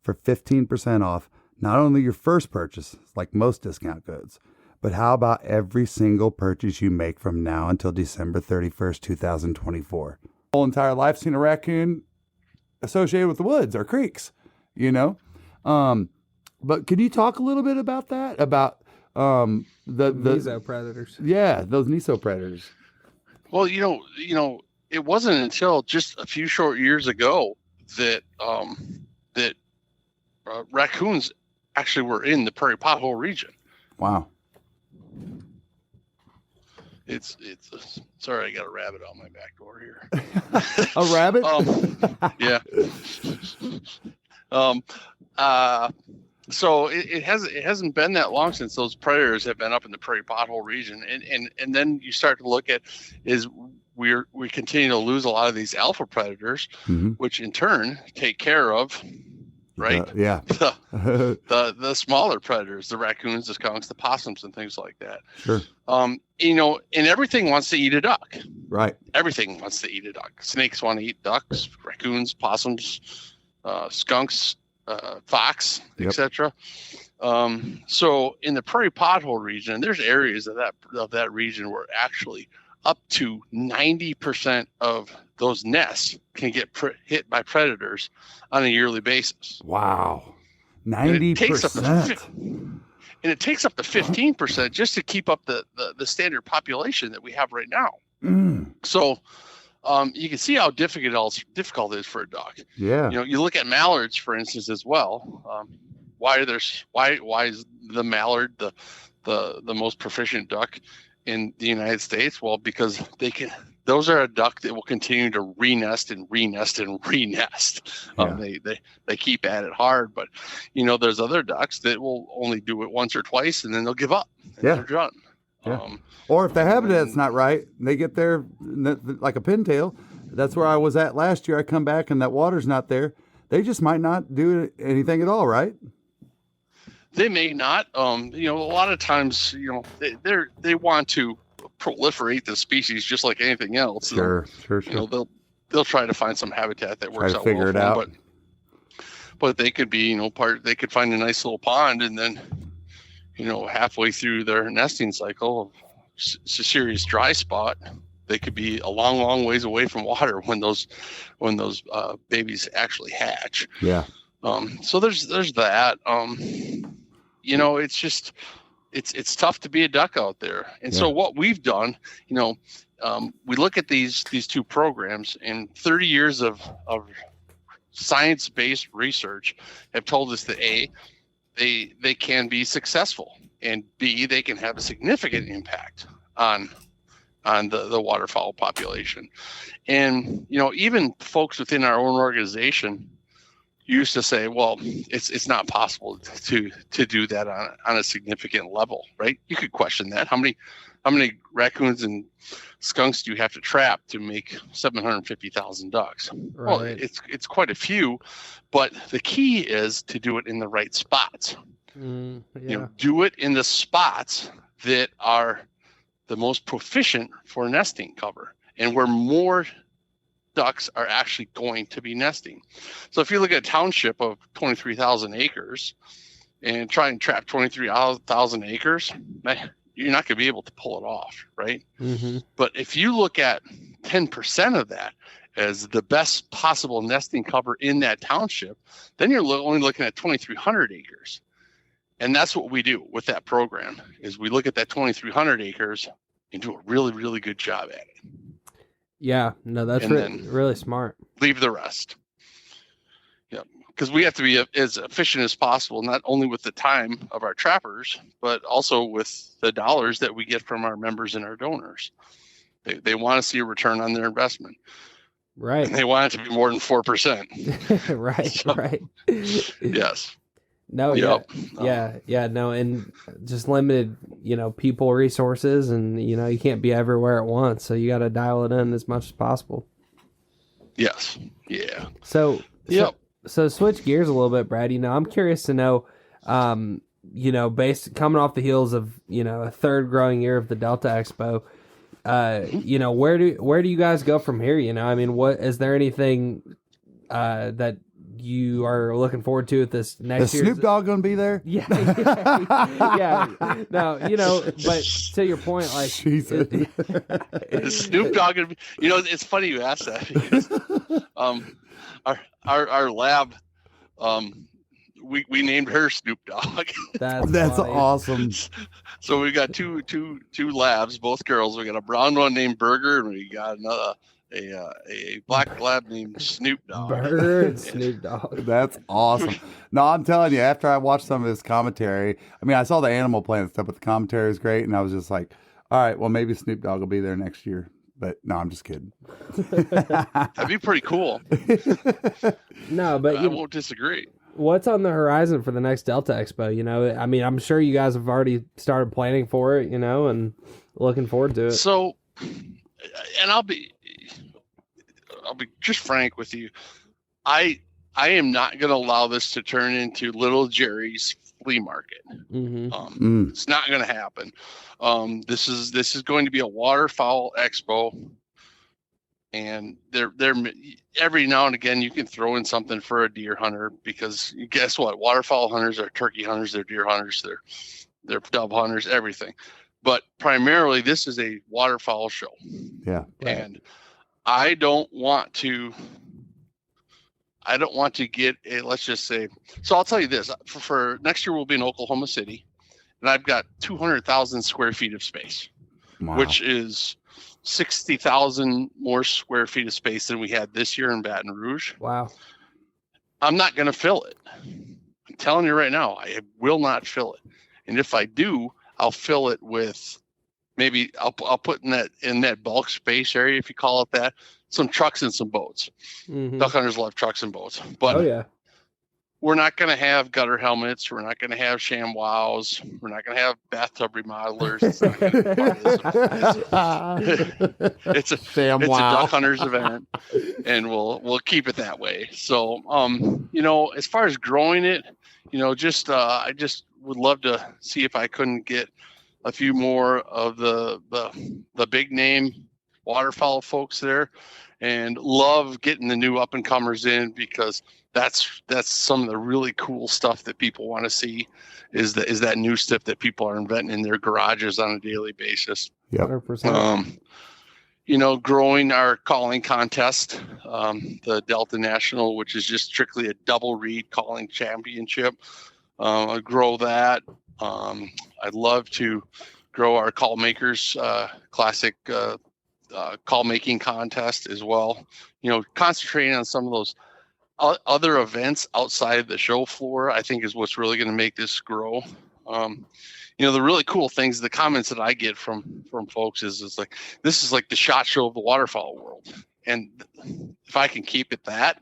for 15% off not only your first purchase, like most discount codes, but how about every single purchase you make from now until December 31st, 2024? Whole entire life seen a raccoon associated with the woods or creeks, But can you talk a little bit about that? About the mesopredators. Yeah, those mesopredators. Well, it wasn't until just a few short years ago that raccoons actually were in the prairie pothole region. Wow. It's sorry, I got a rabbit on my back door here. A rabbit? Yeah. So it hasn't been that long since those predators have been up in the prairie pothole region, and then you start to look at we continue to lose a lot of these alpha predators, which in turn take care of the smaller predators, the raccoons, the skunks, the possums, and things like that. Sure. And everything wants to eat a duck. Right. Everything wants to eat a duck. Snakes want to eat ducks, raccoons, possums, skunks, fox, etc. So in the prairie pothole region, there's areas of that region where actually up to 90% of those nests can get hit by predators on a yearly basis. Wow. 90%. And it takes up to 15% just to keep up the standard population that we have right now. So you can see how difficult it is for a duck. Yeah. You look at mallards, for instance, as well. Why is the mallard the most proficient duck in the United States? Well, because those are a duck that will continue to renest and renest and renest. Yeah. They keep at it hard, but there's other ducks that will only do it once or twice and then they'll give up. They're done. Yeah. Or if the habitat's not right, they get there like a pintail. That's where I was at last year. I come back and that water's not there. They just might not do anything at all, right? They may not. A lot of times, they want to proliferate the species just like anything else. Sure. They'll try to find some habitat that works out figure well it for them, out. But they could be, they could find a nice little pond and then, halfway through their nesting cycle, it's a serious dry spot. They could be a long, long ways away from water when those babies actually hatch. Yeah. So there's that. It's just it's tough to be a duck out there. And so what we've done, we look at these two programs, and 30 years of science-based research have told us that they can be successful, and B, they can have a significant impact on the waterfowl population. And even folks within our own organization used to say, well, it's not possible to do that on a significant level, right? You could question that. How many raccoons and skunks do you have to trap to make 750,000 ducks? Right. Well, it's quite a few, but the key is to do it in the right spots. Yeah. Do it in the spots that are the most proficient for nesting cover, and where more ducks are actually going to be nesting. So if you look at a township of 23,000 acres and try and trap 23,000 acres, you're not going to be able to pull it off, right? Mm-hmm. But if you look at 10% of that as the best possible nesting cover in that township, then you're only looking at 2,300 acres. And that's what we do with that program, is we look at that 2,300 acres and do a really, really good job at it. Yeah, no, that's really smart. Leave the rest. Yeah, because we have to be as efficient as possible, not only with the time of our trappers, but also with the dollars that we get from our members and our donors. They want to see a return on their investment. Right. And they want it to be more than 4%. Right, So, right. Yes. No, Yep. yeah, no, and just limited, people resources, and you can't be everywhere at once, so you got to dial it in as much as possible. Yes. Yeah. So, Yep. So switch gears a little bit, Brad. I'm curious to know, based coming off the heels of a third growing year of the Delta Expo, where do you guys go from here? I mean, what is there anything that you are looking forward to at this next year? Is Snoop Dogg going to be there? Yeah. No, but to your point, like, Jesus. Is Snoop Dogg gonna be, it's funny you asked that, because our lab, we named her Snoop Dogg. That's funny. Awesome. So we got two labs, both girls. We got a brown one named Burger, and we got another a black lab named Snoop Dogg. Burger and Snoop Dogg. That's awesome. No, I'm telling you, after I watched some of his commentary, I mean, I saw the Animal Planet stuff, but the commentary is great, and I was just like, all right, well, maybe Snoop Dogg will be there next year. But no, I'm just kidding. That'd be pretty cool. No, but I won't disagree. What's on the horizon for the next Delta Expo? I mean, I'm sure you guys have already started planning for it, and looking forward to it. So, and I'll be just frank with you. I am not going to allow this to turn into Little Jerry's flea market. Mm-hmm. It's not going to happen. This is going to be a waterfowl expo, and they're every now and again you can throw in something for a deer hunter, because guess what? Waterfowl hunters are turkey hunters, they're deer hunters, they're dove hunters, everything. But primarily, this is a waterfowl show. Yeah. Right. And I don't want to get a, let's just say, so I'll tell you this, for next year we'll be in Oklahoma City, and I've got 200,000 square feet of space, Wow. which is 60,000 more square feet of space than we had this year in Baton Rouge. Wow. I'm not going to fill it. I'm telling you right now, I will not fill it. And if I do, I'll fill it with, maybe I'll put in that bulk space area, if you call it that, some trucks and some boats. Mm-hmm. Duck hunters love trucks and boats, but Oh yeah. we're not going to have gutter helmets. We're not going to have ShamWows. We're not going to have bathtub remodelers. It's not gonna be it's a duck hunters event, and we'll keep it that way. So, as far as growing it, I just would love to see if I couldn't get a few more of the big name waterfowl folks there, and love getting the new up and comers in, because that's some of the really cool stuff that people want to see, is that new stuff that people are inventing in their garages on a daily basis. Yep. 100%. Growing our calling contest, the Delta National, which is just strictly a double reed calling championship. I'll grow that. I'd love to grow our call makers classic call making contest as well. Concentrating on some of those other events outside the show floor, I think, is what's really going to make this grow. The really cool things, the comments that I get from folks is like, this is like the SHOT Show of the waterfowl world. And if I can keep it that,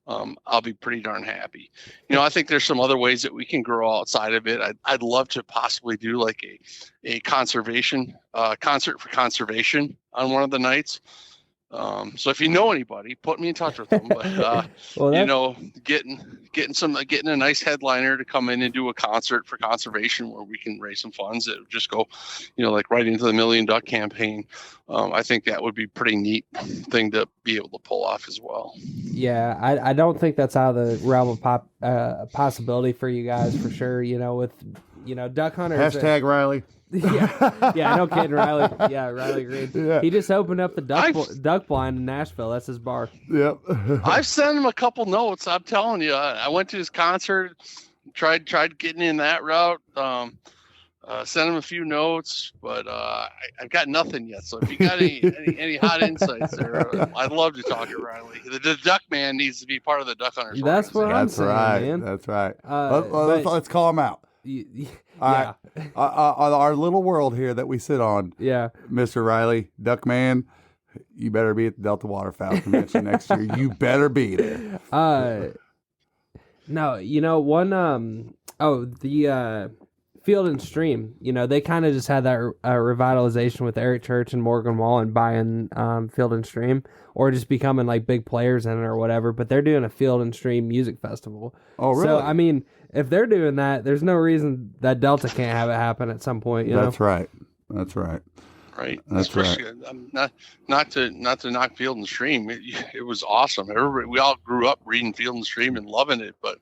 I'll be pretty darn happy. I think there's some other ways that we can grow outside of it. I'd love to possibly do like a conservation concert for conservation on one of the nights. So if you know anybody, put me in touch with them. But getting a nice headliner to come in and do a concert for conservation where we can raise some funds that would just go, like right into the Million Duck campaign. I think that would be a pretty neat thing to be able to pull off as well. Yeah, I don't think that's out of the realm of possibility for you guys for sure. With duck hunters. Hashtag Riley. Yeah, no kidding, Riley. Yeah, Riley agreed. Yeah. He just opened up the duck blind in Nashville. That's his bar. Yep. I've sent him a couple notes. I'm telling you, I went to his concert, tried getting in that route. Sent him a few notes, but I've got nothing yet. So if you got any hot insights there, I'd love to talk to Riley. The duck man needs to be part of the duck hunters. That's what I'm saying, man. That's right. Let's call him out. Yeah. Our little world here that we sit on. Yeah. Mr. Riley, Duck Man, you better be at the Delta Waterfowl Convention next year. You better be there. No, the Field and Stream, they kind of just had that revitalization with Eric Church and Morgan Wallen buying Field and Stream, or just becoming like big players in it or whatever. But they're doing a Field and Stream music festival. Oh, really? So, I mean, if they're doing that, there's no reason that Delta can't have it happen at some point. That's right. That's right. Right. That's especially, right. Not to knock Field and Stream. It was awesome. We all grew up reading Field and Stream and loving it, but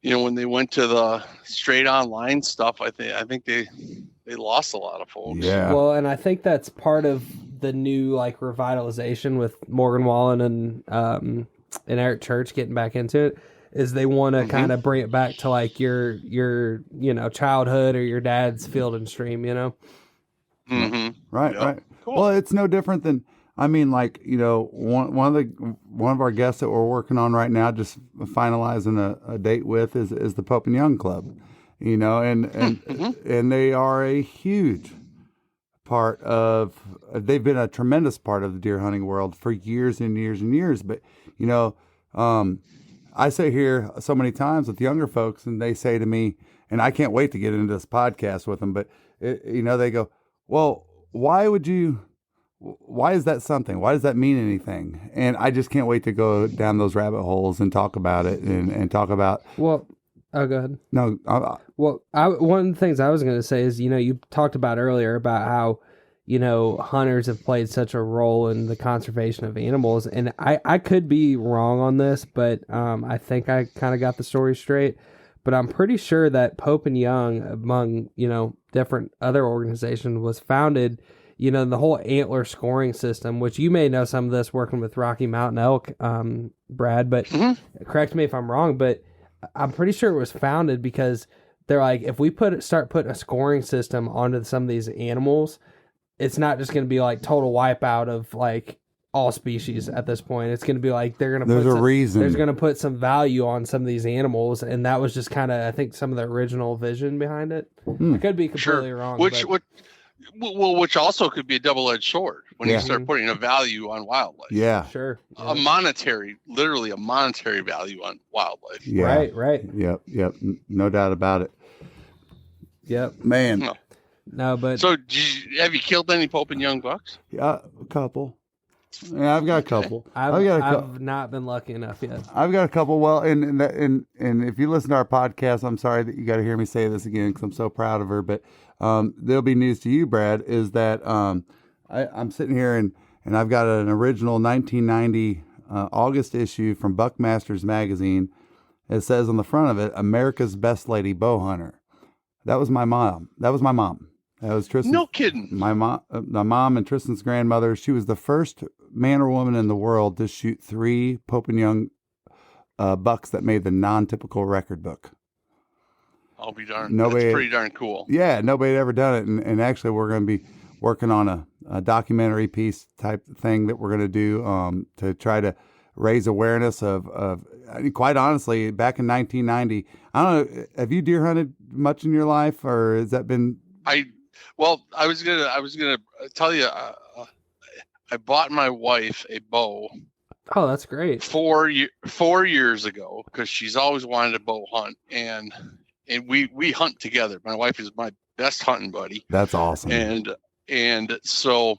when they went to the straight online stuff, I think they lost a lot of folks. Yeah. Well, and I think that's part of the new like revitalization with Morgan Wallen and Eric Church getting back into it, is they want to kind of bring it back to like your childhood or your dad's Field and Stream. Mm-hmm. Right. Yep. Right. Cool. Well, it's no different than. I mean, like, one of our guests that we're working on right now, just finalizing a date with, is the Pope and Young Club, and they are a huge part of. They've been a tremendous part of the deer hunting world for years and years and years. But I sit here so many times with younger folks, and they say to me, and I can't wait to get into this podcast with them, but they go, well, why is that something? Why does that mean anything? And I just can't wait to go down those rabbit holes and talk about it and talk about. Well, go ahead. No. One of the things I was going to say is, you talked about earlier about how, hunters have played such a role in the conservation of animals. And I could be wrong on this, but I think I kind of got the story straight. But I'm pretty sure that Pope and Young, among, different other organizations, was founded the whole antler scoring system, which you may know some of this working with Rocky Mountain elk, Brad, but correct me if I'm wrong, but I'm pretty sure it was founded because they're like, if we start putting a scoring system onto some of these animals, it's not just going to be like total wipeout of like all species at this point. It's going to be like they're going to there's going to put some value on some of these animals, and that was just kind of, I think, some of the original vision behind it. I could be completely wrong. Which also could be a double-edged sword when you start putting a value on wildlife. Yeah, sure. Literally a monetary value on wildlife. Yeah. Right. Yep. No doubt about it. Yep. Man. No, but so have you killed any Pope and Young bucks? Yeah, a couple. Yeah, I've got a couple. I've not been lucky enough yet. I've got a couple. Well, and if you listen to our podcast, I'm sorry that you got to hear me say this again because I'm so proud of her. But there'll be news to you, Brad, is that I'm sitting here and I've got an original 1990 August issue from Buckmasters magazine. It says on the front of it, "America's Best Lady Bow Hunter." That was my mom. That was Tristan. No kidding. My mom and Tristan's grandmother. She was the first man or woman in the world to shoot 3 Pope and Young bucks that made the non-typical record book. I'll be darned. That's pretty darn cool. Yeah, nobody had ever done it. And actually, we're going to be working on a documentary piece type thing that we're going to do to try to raise awareness of I mean, quite honestly, back in 1990, I don't know, have you deer hunted much in your life, or has that been? I was gonna tell you, I bought my wife a bow Oh, that's great. 4 years ago because she's always wanted to bow hunt, and we hunt together. My wife is my best hunting buddy. That's awesome. And so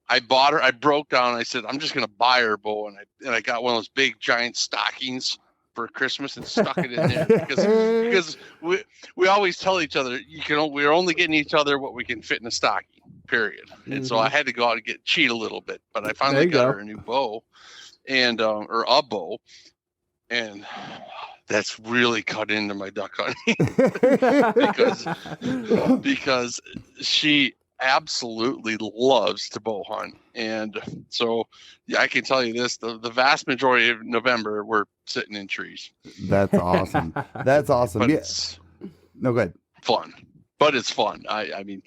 I bought her. I broke down. I said, I'm just gonna buy her a bow, and I got one of those big giant stockings for Christmas and stuck it in there because we always tell each other we're only getting each other what we can fit in a stocking. Period. And so I had to go out and cheat a little bit, but I finally got her a new bow, and or a bow, and that's really cut into my duck hunting because she absolutely loves to bow hunt. And so I can tell you this, the vast majority of November we're sitting in trees. That's awesome. That's awesome. But yeah. No, go ahead. Fun. But it's fun. I mean,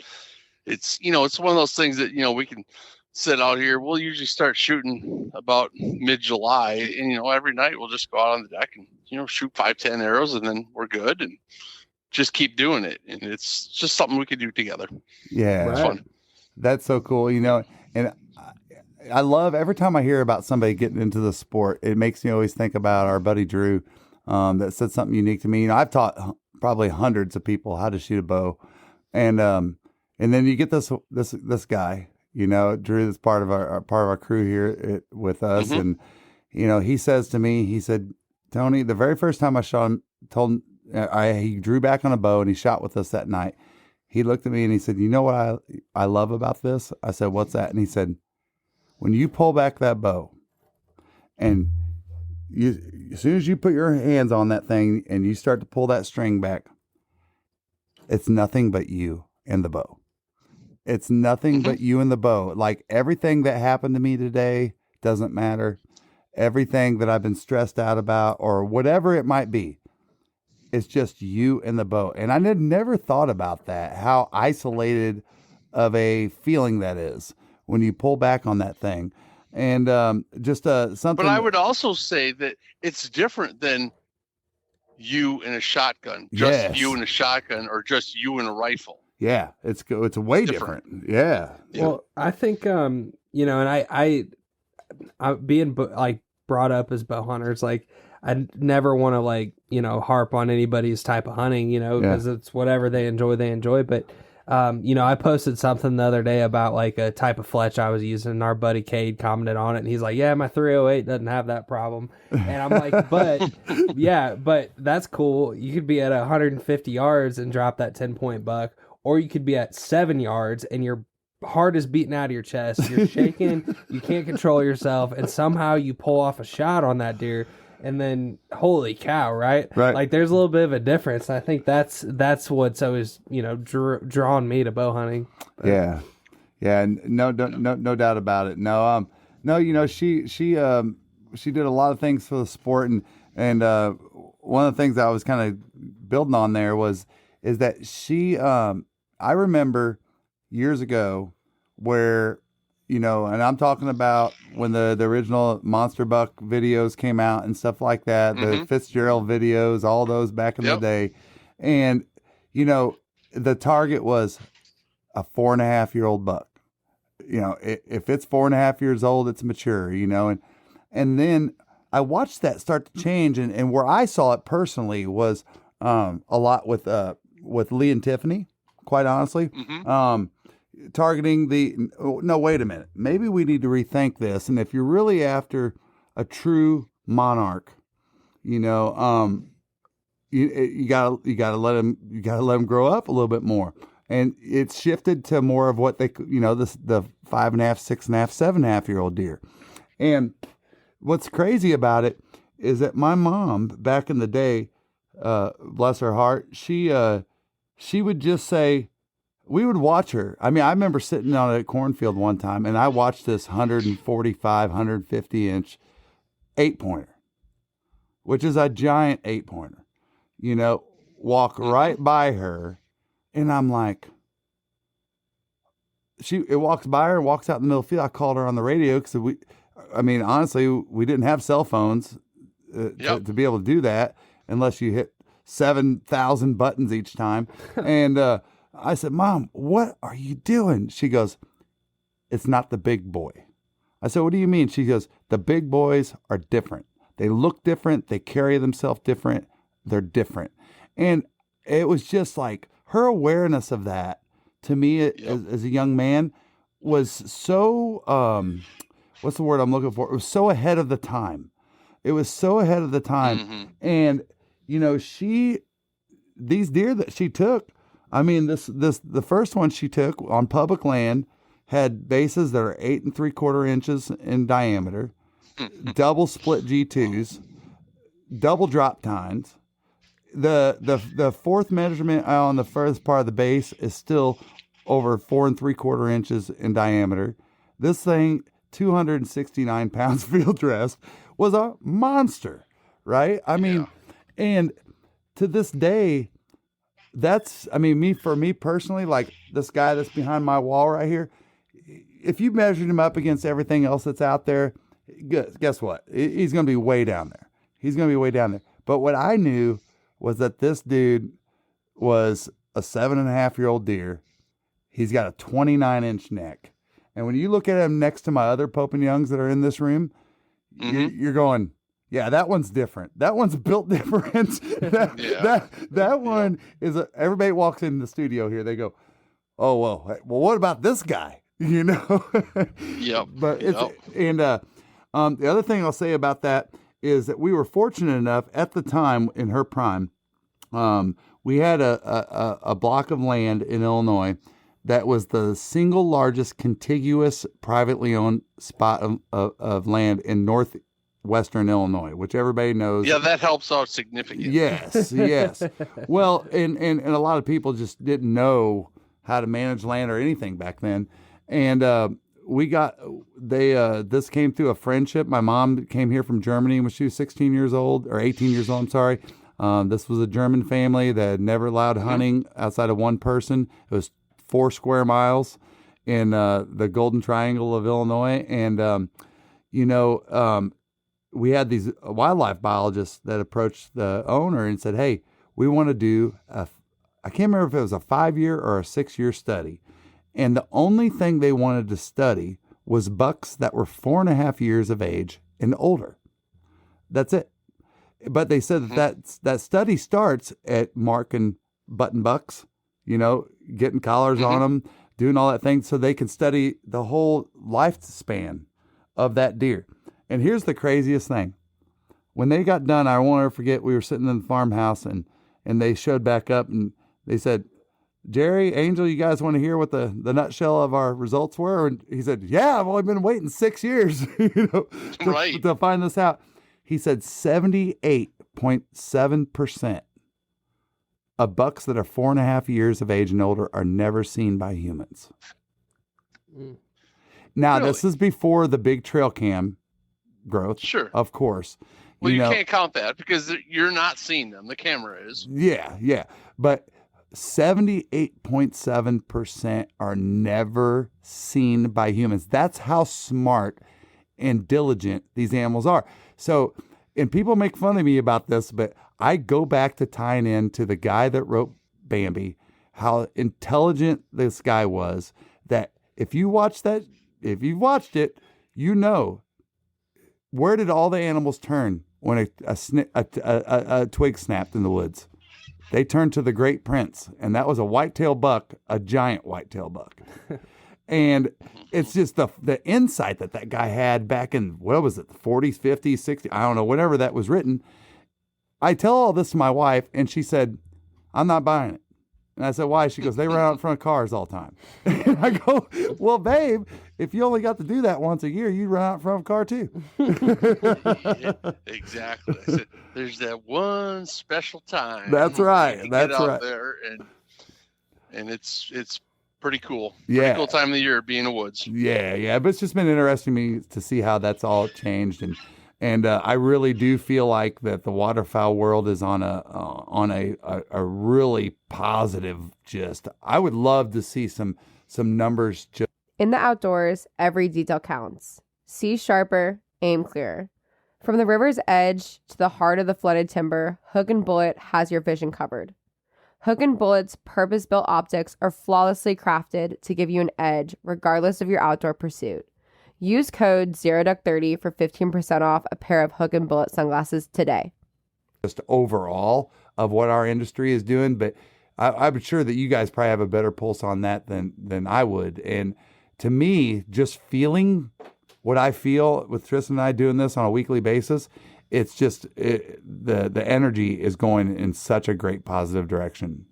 it's it's one of those things that we can sit out here. We'll usually start shooting about mid-July, and every night we'll just go out on the deck and shoot 5-10 arrows, and then we're good, and just keep doing it. And it's just something we can do together. Yeah, it's fun. That's so cool. And I love every time I hear about somebody getting into the sport. It makes me always think about our buddy Drew, that said something unique to me. I've taught probably hundreds of people how to shoot a bow, and then you get this guy, Drew, that's part of our crew here with us, and he says to me, he said, Tony, the very first time I shot him, he drew back on a bow and he shot with us that night. He looked at me and he said, you know what I love about this? I said, what's that? And he said, when you pull back that bow and as soon as you put your hands on that thing and you start to pull that string back, it's nothing but you and the bow. It's nothing but you and the bow. Like everything that happened to me today doesn't matter. Everything that I've been stressed out about or whatever it might be, it's just you and the bow. And I had never thought about that, how isolated of a feeling that is when you pull back on that thing. And just something. But I would also say that it's different than you in a shotgun, just you in a shotgun, or just you in a rifle. Yeah, it's way different. Yeah. Well, I think and I being brought up as bow hunters, like I never want to harp on anybody's type of hunting, because it's whatever they enjoy. But I posted something the other day about a type of fletch I was using, and our buddy Kade commented on it, and he's like, yeah, my 308 doesn't have that problem. And I'm like, but that's cool. You could be at 150 yards and drop that 10-point buck, or you could be at 7 yards and your heart is beating out of your chest. You're shaking. You can't control yourself. And somehow you pull off a shot on that deer. And then, holy cow, right? Right. There's a little bit of a difference. I think that's what's always, drawn me to bow hunting. But. Yeah. Yeah. No doubt about it. No, she did a lot of things for the sport. And one of the things I was kind of building on there is that she, I remember years ago where, and I'm talking about when the original Monster Buck videos came out and stuff like that, the Fitzgerald videos, all those back in the day. And, the target was a 4.5-year-old buck. If it's 4.5 years old, it's mature, and then I watched that start to change. And where I saw it personally was a lot with Lee and Tiffany, quite honestly. Targeting no, wait a minute. Maybe we need to rethink this. And if you're really after a true monarch, you gotta let them grow up a little bit more. And it's shifted to more of what they, the 5.5, 6.5, 7.5-year-old deer. And what's crazy about it is that my mom back in the day, bless her heart, she would just say, we would watch her. I mean, I remember sitting on a cornfield one time and I watched this 145, 150-inch 8-pointer, which is a giant 8-pointer, walk right by her. And I'm like, it walks by her and walks out in the middle of the field. I called her on the radio because I mean, honestly, we didn't have cell phones to be able to do that unless you hit 7,000 buttons each time. And I said, Mom, what are you doing? She goes, it's not the big boy. I said, what do you mean? She goes, the big boys are different. They look different. They carry themselves different. They're different. And it was just like her awareness of that to me as a young man was so, what's the word I'm looking for? It was so ahead of the time. It was so ahead of the time. Mm-hmm. And, you know, these deer that she took, I mean, the first one she took on public land had bases that are 8 3/4 inches in diameter, double split G2s, double drop tines. The fourth measurement on the first part of the base is still over 4 3/4 inches in diameter. This thing, 269 pounds field dress, was a monster, right? I mean, and to this day, for me personally, like this guy that's behind my wall right here, if you measured him up against everything else that's out there, guess what? He's going to be way down there. He's going to be way down there. But what I knew was that this dude was a 7.5-year-old deer. He's got a 29-inch neck. And when you look at him next to my other Pope and Youngs that are in this room, you're going, yeah, that one's different. That one's built different. that one is everybody walks in the studio here. They go, oh, well, what about this guy? You know? Yep. But the other thing I'll say about that is that we were fortunate enough at the time in her prime. We had a block of land in Illinois that was the single largest contiguous privately owned spot of land in northwestern Illinois, which everybody knows. Yeah, that helps out significantly. Yes. Well, and a lot of people just didn't know how to manage land or anything back then. And this came through a friendship. My mom came here from Germany when she was 18 years old. I'm sorry. This was a German family that had never allowed hunting outside of one person. It was 4 square miles in the Golden Triangle of Illinois. And, we had these wildlife biologists that approached the owner and said, hey, we want to do I can't remember if it was a 5-year or a 6-year study. And the only thing they wanted to study was bucks that were 4.5 years of age and older. That's it. But they said that study starts at marking button bucks, getting collars on them, doing all that thing so they can study the whole lifespan of that deer. And here's the craziest thing. When they got done, I won't ever forget, we were sitting in the farmhouse and they showed back up and they said, Jerry, Angel, you guys want to hear what the nutshell of our results were? And he said, yeah, I've only been waiting 6 years to find this out. He said 78.7% of bucks that are 4.5 years of age and older are never seen by humans. Now, This is before the big trail cam growth. Sure. Of course. Well, you can't count that because you're not seeing them. The camera is. Yeah. But 78.7% are never seen by humans. That's how smart and diligent these animals are. So, and people make fun of me about this, but I go back to tying in to the guy that wrote Bambi, how intelligent this guy was, that if you watched it, where did all the animals turn when a twig snapped in the woods? They turned to the great prince, and that was a whitetail buck, a giant whitetail buck. And it's just the insight that guy had back in, what was it, the 40s, 50s, 60s, I don't know, whenever that was written. I tell all this to my wife, and she said, I'm not buying it. And I said, why? She goes, they run out in front of cars all the time. And I go, well, babe, if you only got to do that once a year, you'd run out in front of a car too. Yeah, exactly. I said, there's that one special time. That's right. Get out there and it's pretty cool. Pretty cool time of the year being in the woods. Yeah. But it's just been interesting to see how that's all changed. And I really do feel like that the waterfowl world is on a really positive gist. I would love to see some numbers. In the outdoors, every detail counts. See sharper, aim clearer. From the river's edge to the heart of the flooded timber, Hook and Bullet has your vision covered. Hook and Bullet's purpose-built optics are flawlessly crafted to give you an edge regardless of your outdoor pursuit. Use code ZeroDuck30 for 15% off a pair of Hook and Bullet sunglasses today. Just overall of what our industry is doing, but I'm sure that you guys probably have a better pulse on that than I would. And to me, just feeling what I feel with Tristan and I doing this on a weekly basis, it's just the energy is going in such a great positive direction.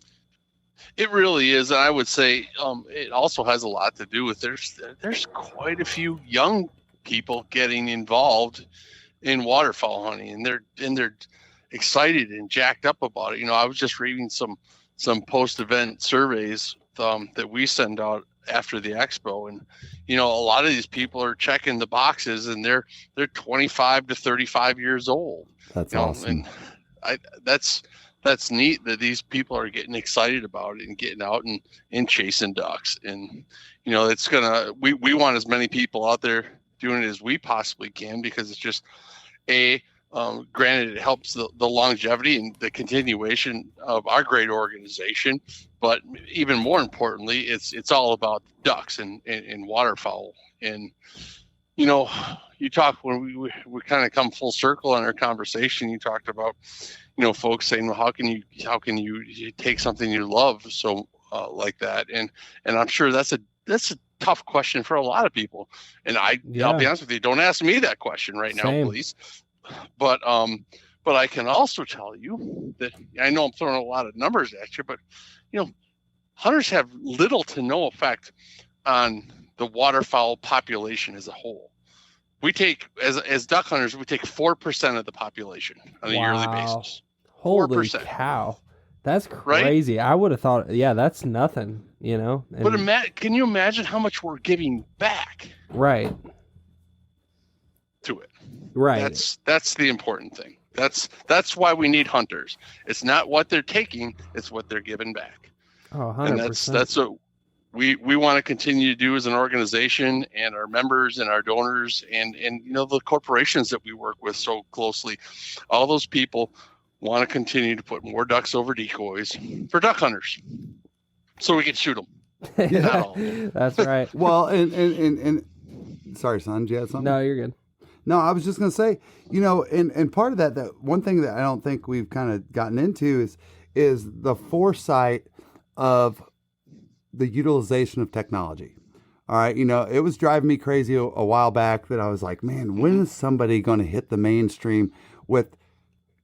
It really is. And I would say it also has a lot to do with there's quite a few young people getting involved in waterfowl hunting, and they're excited and jacked up about it. You know, I was just reading some post-event surveys that we send out after the expo, and you know, a lot of these people are checking the boxes, and they're 25 to 35 years old. That's awesome. And that's neat that these people are getting excited about it and getting out and chasing ducks. And you know, it's we want as many people out there doing it as we possibly can, because it's just granted, it helps the longevity and the continuation of our great organization, but even more importantly, it's all about ducks and waterfowl. And you know, you talk when we kind of come full circle in our conversation. You talked about, you know, folks saying, well, how can you take something you love so like that? And I'm sure that's a tough question for a lot of people. And I'll be honest with you, don't ask me that question right now, please. But I can also tell you that I know I'm throwing a lot of numbers at you, but you know, hunters have little to no effect on the waterfowl population as a whole. We take as duck hunters, we take 4% of the population on a yearly basis. 4%. Holy cow. That's crazy. Right? I would have thought, that's nothing, you know. And, but can you imagine how much we're giving back? Right. To it. Right. That's the important thing. That's why we need hunters. It's not what they're taking, it's what they're giving back. Oh, 100%. And that's what we want to continue to do as an organization, and our members and our donors and you know, the corporations that we work with so closely. All those people want to continue to put more ducks over decoys for duck hunters, so we can shoot them. Not all. That's right. Well, and sorry, son, did you have something? No, you're good. No, I was just going to say, you know, and part of that one thing that I don't think we've kind of gotten into is the foresight of the utilization of technology. All right. You know, it was driving me crazy a while back that I was like, man, when is somebody going to hit the mainstream with,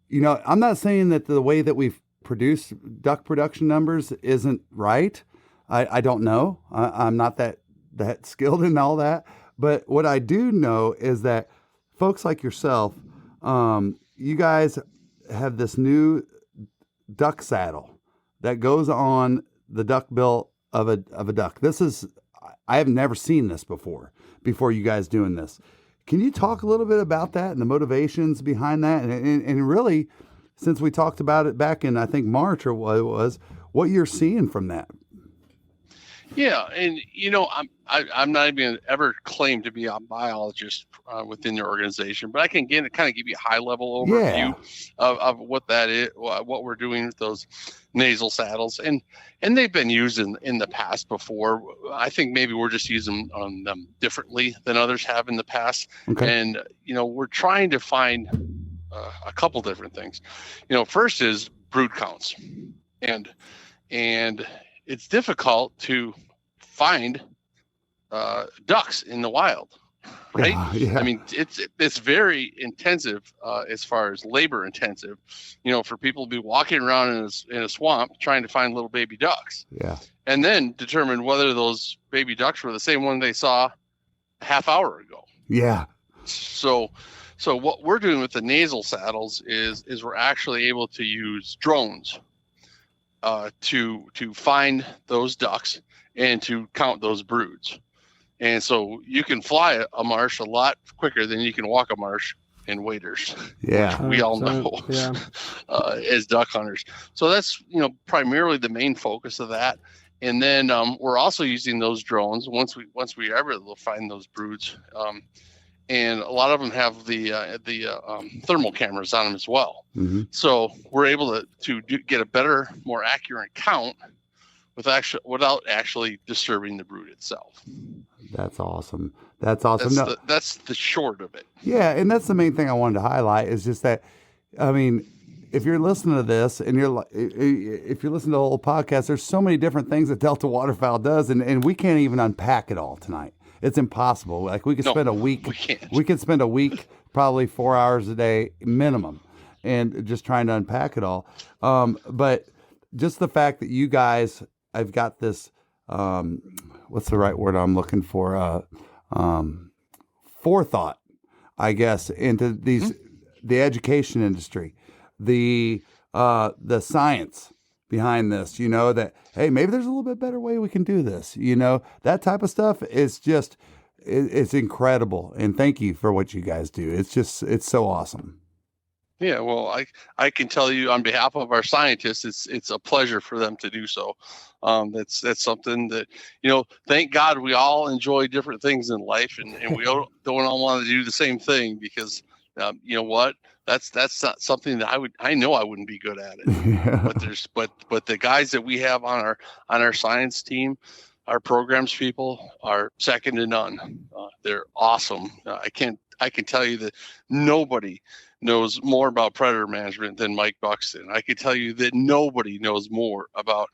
you know, I'm not saying that the way that we've produced duck production numbers isn't right. I don't know. I'm not that skilled in all that. But what I do know is that folks like yourself, you guys have this new duck saddle that goes on the duck bill of a duck. I have never seen this before you guys doing this. Can you talk a little bit about that and the motivations behind that? And really, since we talked about it back in, I think, March or what it was, what you're seeing from that? Yeah, and you know, I'm not even ever claim to be a biologist within the organization, but I can kind of give you a high level overview of what that is, what we're doing with those nasal saddles, and they've been used in the past before. I think maybe we're just using them differently than others have in the past. Okay. And you know, we're trying to find a couple different things. You know, first is brood counts, and it's difficult to find ducks in the wild, right? Yeah. I mean, it's very intensive as far as labor intensive, you know, for people to be walking around in a swamp trying to find little baby ducks. Yeah. And then determine whether those baby ducks were the same one they saw a half hour ago. Yeah. So what we're doing with the nasal saddles is we're actually able to use drones to find those ducks and to count those broods. And so you can fly a marsh a lot quicker than you can walk a marsh in waders. Yeah. We all know as duck hunters. So that's, you know, primarily the main focus of that. And then we're also using those drones once we ever find those broods. and a lot of them have the thermal cameras on them as well. So we're able to get a better, more accurate count without actually disturbing the brood itself. That's awesome. That's awesome. That's the short of it. Yeah, and that's the main thing I wanted to highlight is just that, I mean, if you're listening to this and if you're listening to the whole podcast, there's so many different things that Delta Waterfowl does, and we can't even unpack it all tonight. It's impossible. Like we could spend a week. We could spend a week, probably 4 hours a day minimum, and just trying to unpack it all. But just the fact that you guys, I've got this. What's the right word I'm looking for? Forethought, I guess, into the education industry, the science behind this, that, hey, maybe there's a little bit better way we can do this, that type of stuff is just, it's incredible. And thank you for what you guys do. It's so awesome. Yeah, well, I can tell you on behalf of our scientists, it's a pleasure for them to do so. That's something that, thank God we all enjoy different things in life, and we don't all want to do the same thing because, you know what, that's not something that I know I wouldn't be good at it. Yeah. But the guys that we have on our science team, our programs people, are second to none. They're awesome. I can tell you that nobody knows more about predator management than Mike Buxton. I can tell you that nobody knows more about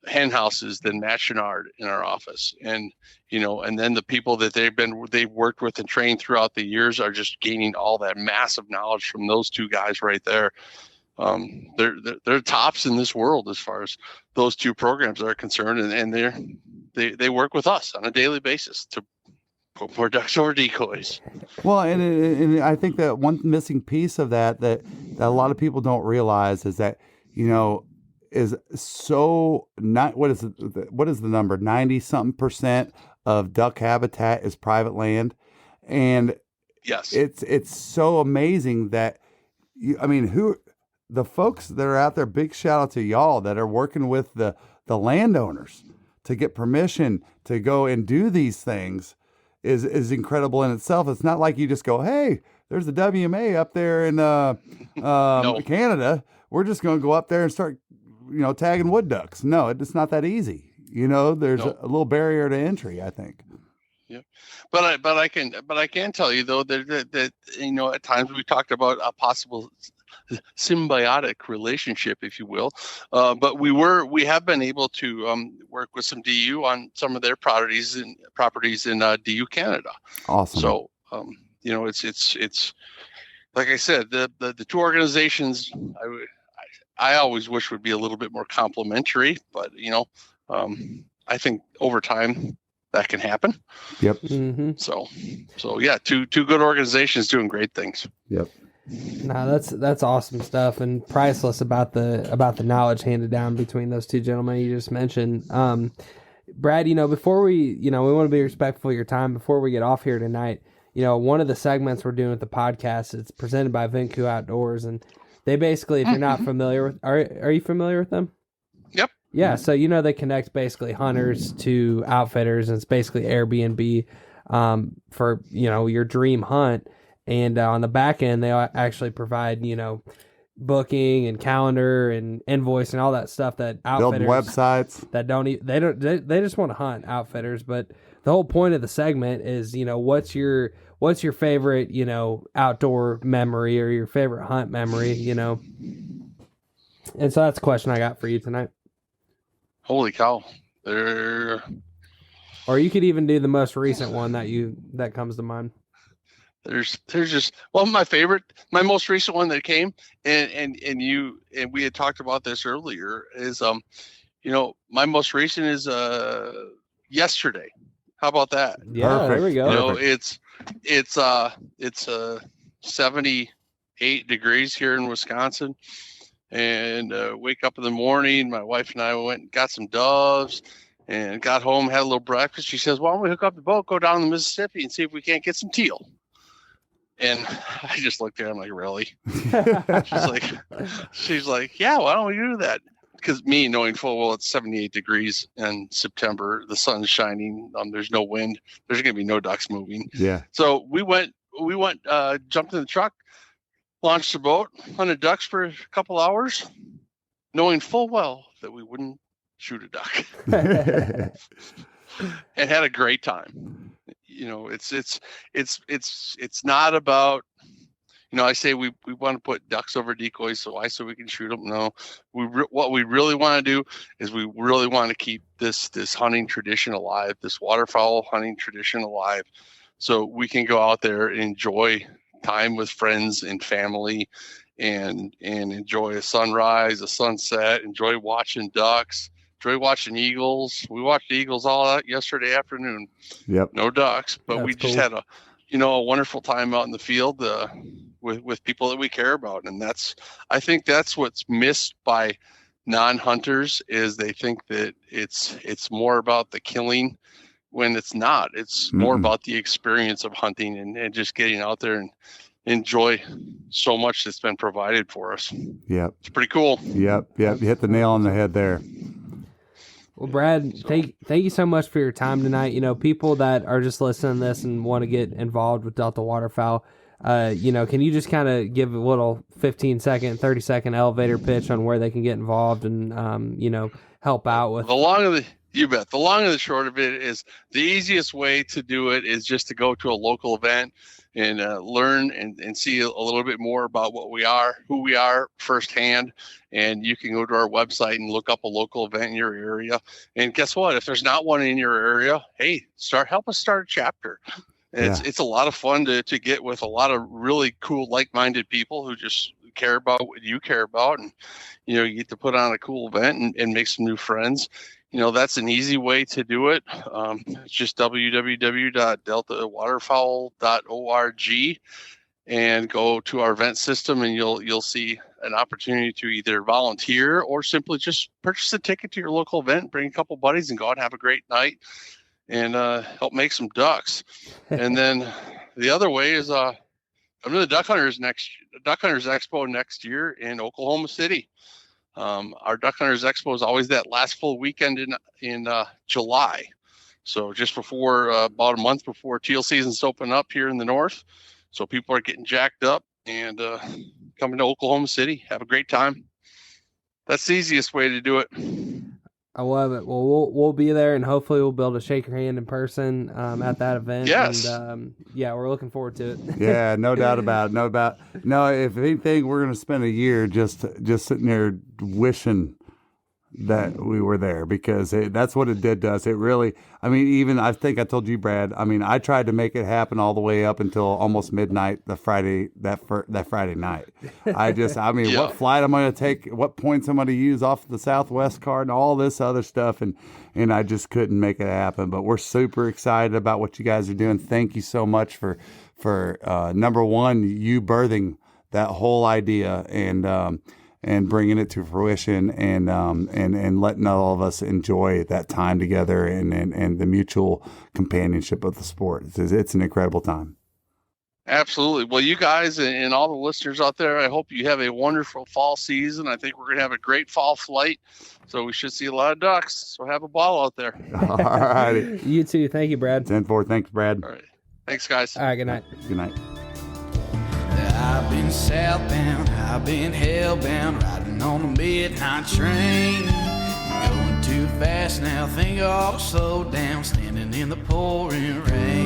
hen houses than Matt Chenard in our office. And, and then the people that they've worked with and trained throughout the years are just gaining all that massive knowledge from those two guys right there. They're tops in this world as far as those two programs are concerned. And they work with us on a daily basis to put more ducks over decoys. Well, and I think that one missing piece of that a lot of people don't realize is that, is so not, what is the number? 90-something% of duck habitat is private land. And yes, it's so amazing that the folks that are out there, big shout out to y'all that are working with the landowners to get permission to go and do these things is incredible in itself. It's not like you just go, hey, there's the WMA up there in Canada. We're just going to go up there and start, tagging wood ducks. No, it's not that easy. There's a little barrier to entry, I think. Yeah, but I can tell you though that at times we talked about a possible symbiotic relationship, if you will, but we have been able to work with some DU on some of their properties in DU Canada. Awesome. So it's like I said, the two organizations I always wish would be a little bit more complementary, but I think over time that can happen. Yep. Mm-hmm. So yeah, two good organizations doing great things. Yep. No, that's awesome stuff and priceless about the knowledge handed down between those two gentlemen you just mentioned. Brad, before we want to be respectful of your time before we get off here tonight. One of the segments we're doing with the podcast, it's presented by Vinku Outdoors, and they basically, if you're not familiar with, are you familiar with them? Yep. Yeah, so they connect basically hunters to outfitters, and it's basically Airbnb for your dream hunt. And on the back end, they actually provide booking and calendar and invoice and all that stuff that outfitters build websites that they just want to hunt outfitters. But the whole point of the segment is what's your favorite outdoor memory or your favorite hunt memory, and so that's the question I got for you tonight. Holy cow. Or you could even do the most recent one that comes to mind. There's just my most recent one that came and we had talked about this earlier is my most recent is yesterday. How about that? Yeah, perfect. There we go. It's 78 degrees here in Wisconsin, and wake up in the morning. My wife and I went and got some doves and got home, had a little breakfast. She says, "Why don't we hook up the boat, go down the Mississippi, and see if we can't get some teal?" And I just looked at her, I'm like, really? She's like, yeah, why don't we do that? Because me knowing full well it's 78 degrees in September, the sun's shining, there's no wind, there's going to be no ducks moving. Yeah. So we went we went, jumped in the truck, launched the boat, hunted ducks for a couple hours, knowing full well that we wouldn't shoot a duck, and had a great time. It's not about, I say we want to put ducks over decoys, so we can shoot them. No, what we really want to do is we really want to keep this hunting tradition alive, this waterfowl hunting tradition alive, so we can go out there and enjoy time with friends and family, and enjoy a sunrise, a sunset, enjoy watching ducks, enjoy watching eagles. We watched eagles all out yesterday afternoon. Yep. No ducks, but That's we just cool. had a wonderful time out in the field with people that we care about. And I think that's what's missed by non-hunters, is they think that it's more about the killing, when it's not. It's more about the experience of hunting and just getting out there and enjoy so much that's been provided for us. Yep. It's pretty cool. Yep. You hit the nail on the head there. Well, Brad, thank you so much for your time tonight. People that are just listening to this and want to get involved with Delta Waterfowl, can you just kind of give a little 15-second, 30-second elevator pitch on where they can get involved and, help out with? You bet. The long and the short of it is, the easiest way to do it is just to go to a local event and learn and see a little bit more about what we are, who we are firsthand. And you can go to our website and look up a local event in your area. And guess what? If there's not one in your area, hey, help us start a chapter. It's a lot of fun to get with a lot of really cool, like-minded people who just care about what you care about. And, you get to put on a cool event and make some new friends. That's an easy way to do it. It's just www.deltawaterfowl.org, and go to our event system, and you'll see an opportunity to either volunteer or simply just purchase a ticket to your local event, bring a couple buddies, and go out and have a great night and help make some ducks. And then the other way is I'm to the Duck Hunters Expo next year in Oklahoma City. Our Duck Hunters Expo is always that last full weekend in July. So just before, about a month before teal season's open up here in the north. So people are getting jacked up and coming to Oklahoma City. Have a great time. That's the easiest way to do it. I love it. Well, we'll be there, and hopefully we'll be able to shake your hand in person at that event. Yes. And we're looking forward to it. Yeah, no doubt about it. No, if anything, we're going to spend a year just sitting there wishing that we were there, because that's what it did to us. It really, even I think I told you, Brad, I tried to make it happen all the way up until almost midnight that Friday night. What flight I'm going to take, what points I'm going to use off the Southwest card, and all this other stuff, and I just couldn't make it happen. But we're super excited about what you guys are doing. Thank you so much for number one, you birthing that whole idea and bringing it to fruition, and letting all of us enjoy that time together and the mutual companionship of the sport. It's an incredible time. Absolutely. Well, you guys and all the listeners out there, I hope you have a wonderful fall season. I think we're going to have a great fall flight, so we should see a lot of ducks. So have a ball out there. All righty. You too. Thank you, Brad. 10-4. Thanks, Brad. All right. Thanks, guys. All right, good night. Good night. I've been southbound, I've been hellbound, riding on a midnight train. Going too fast now, think I'll slow down, standing in the pouring rain.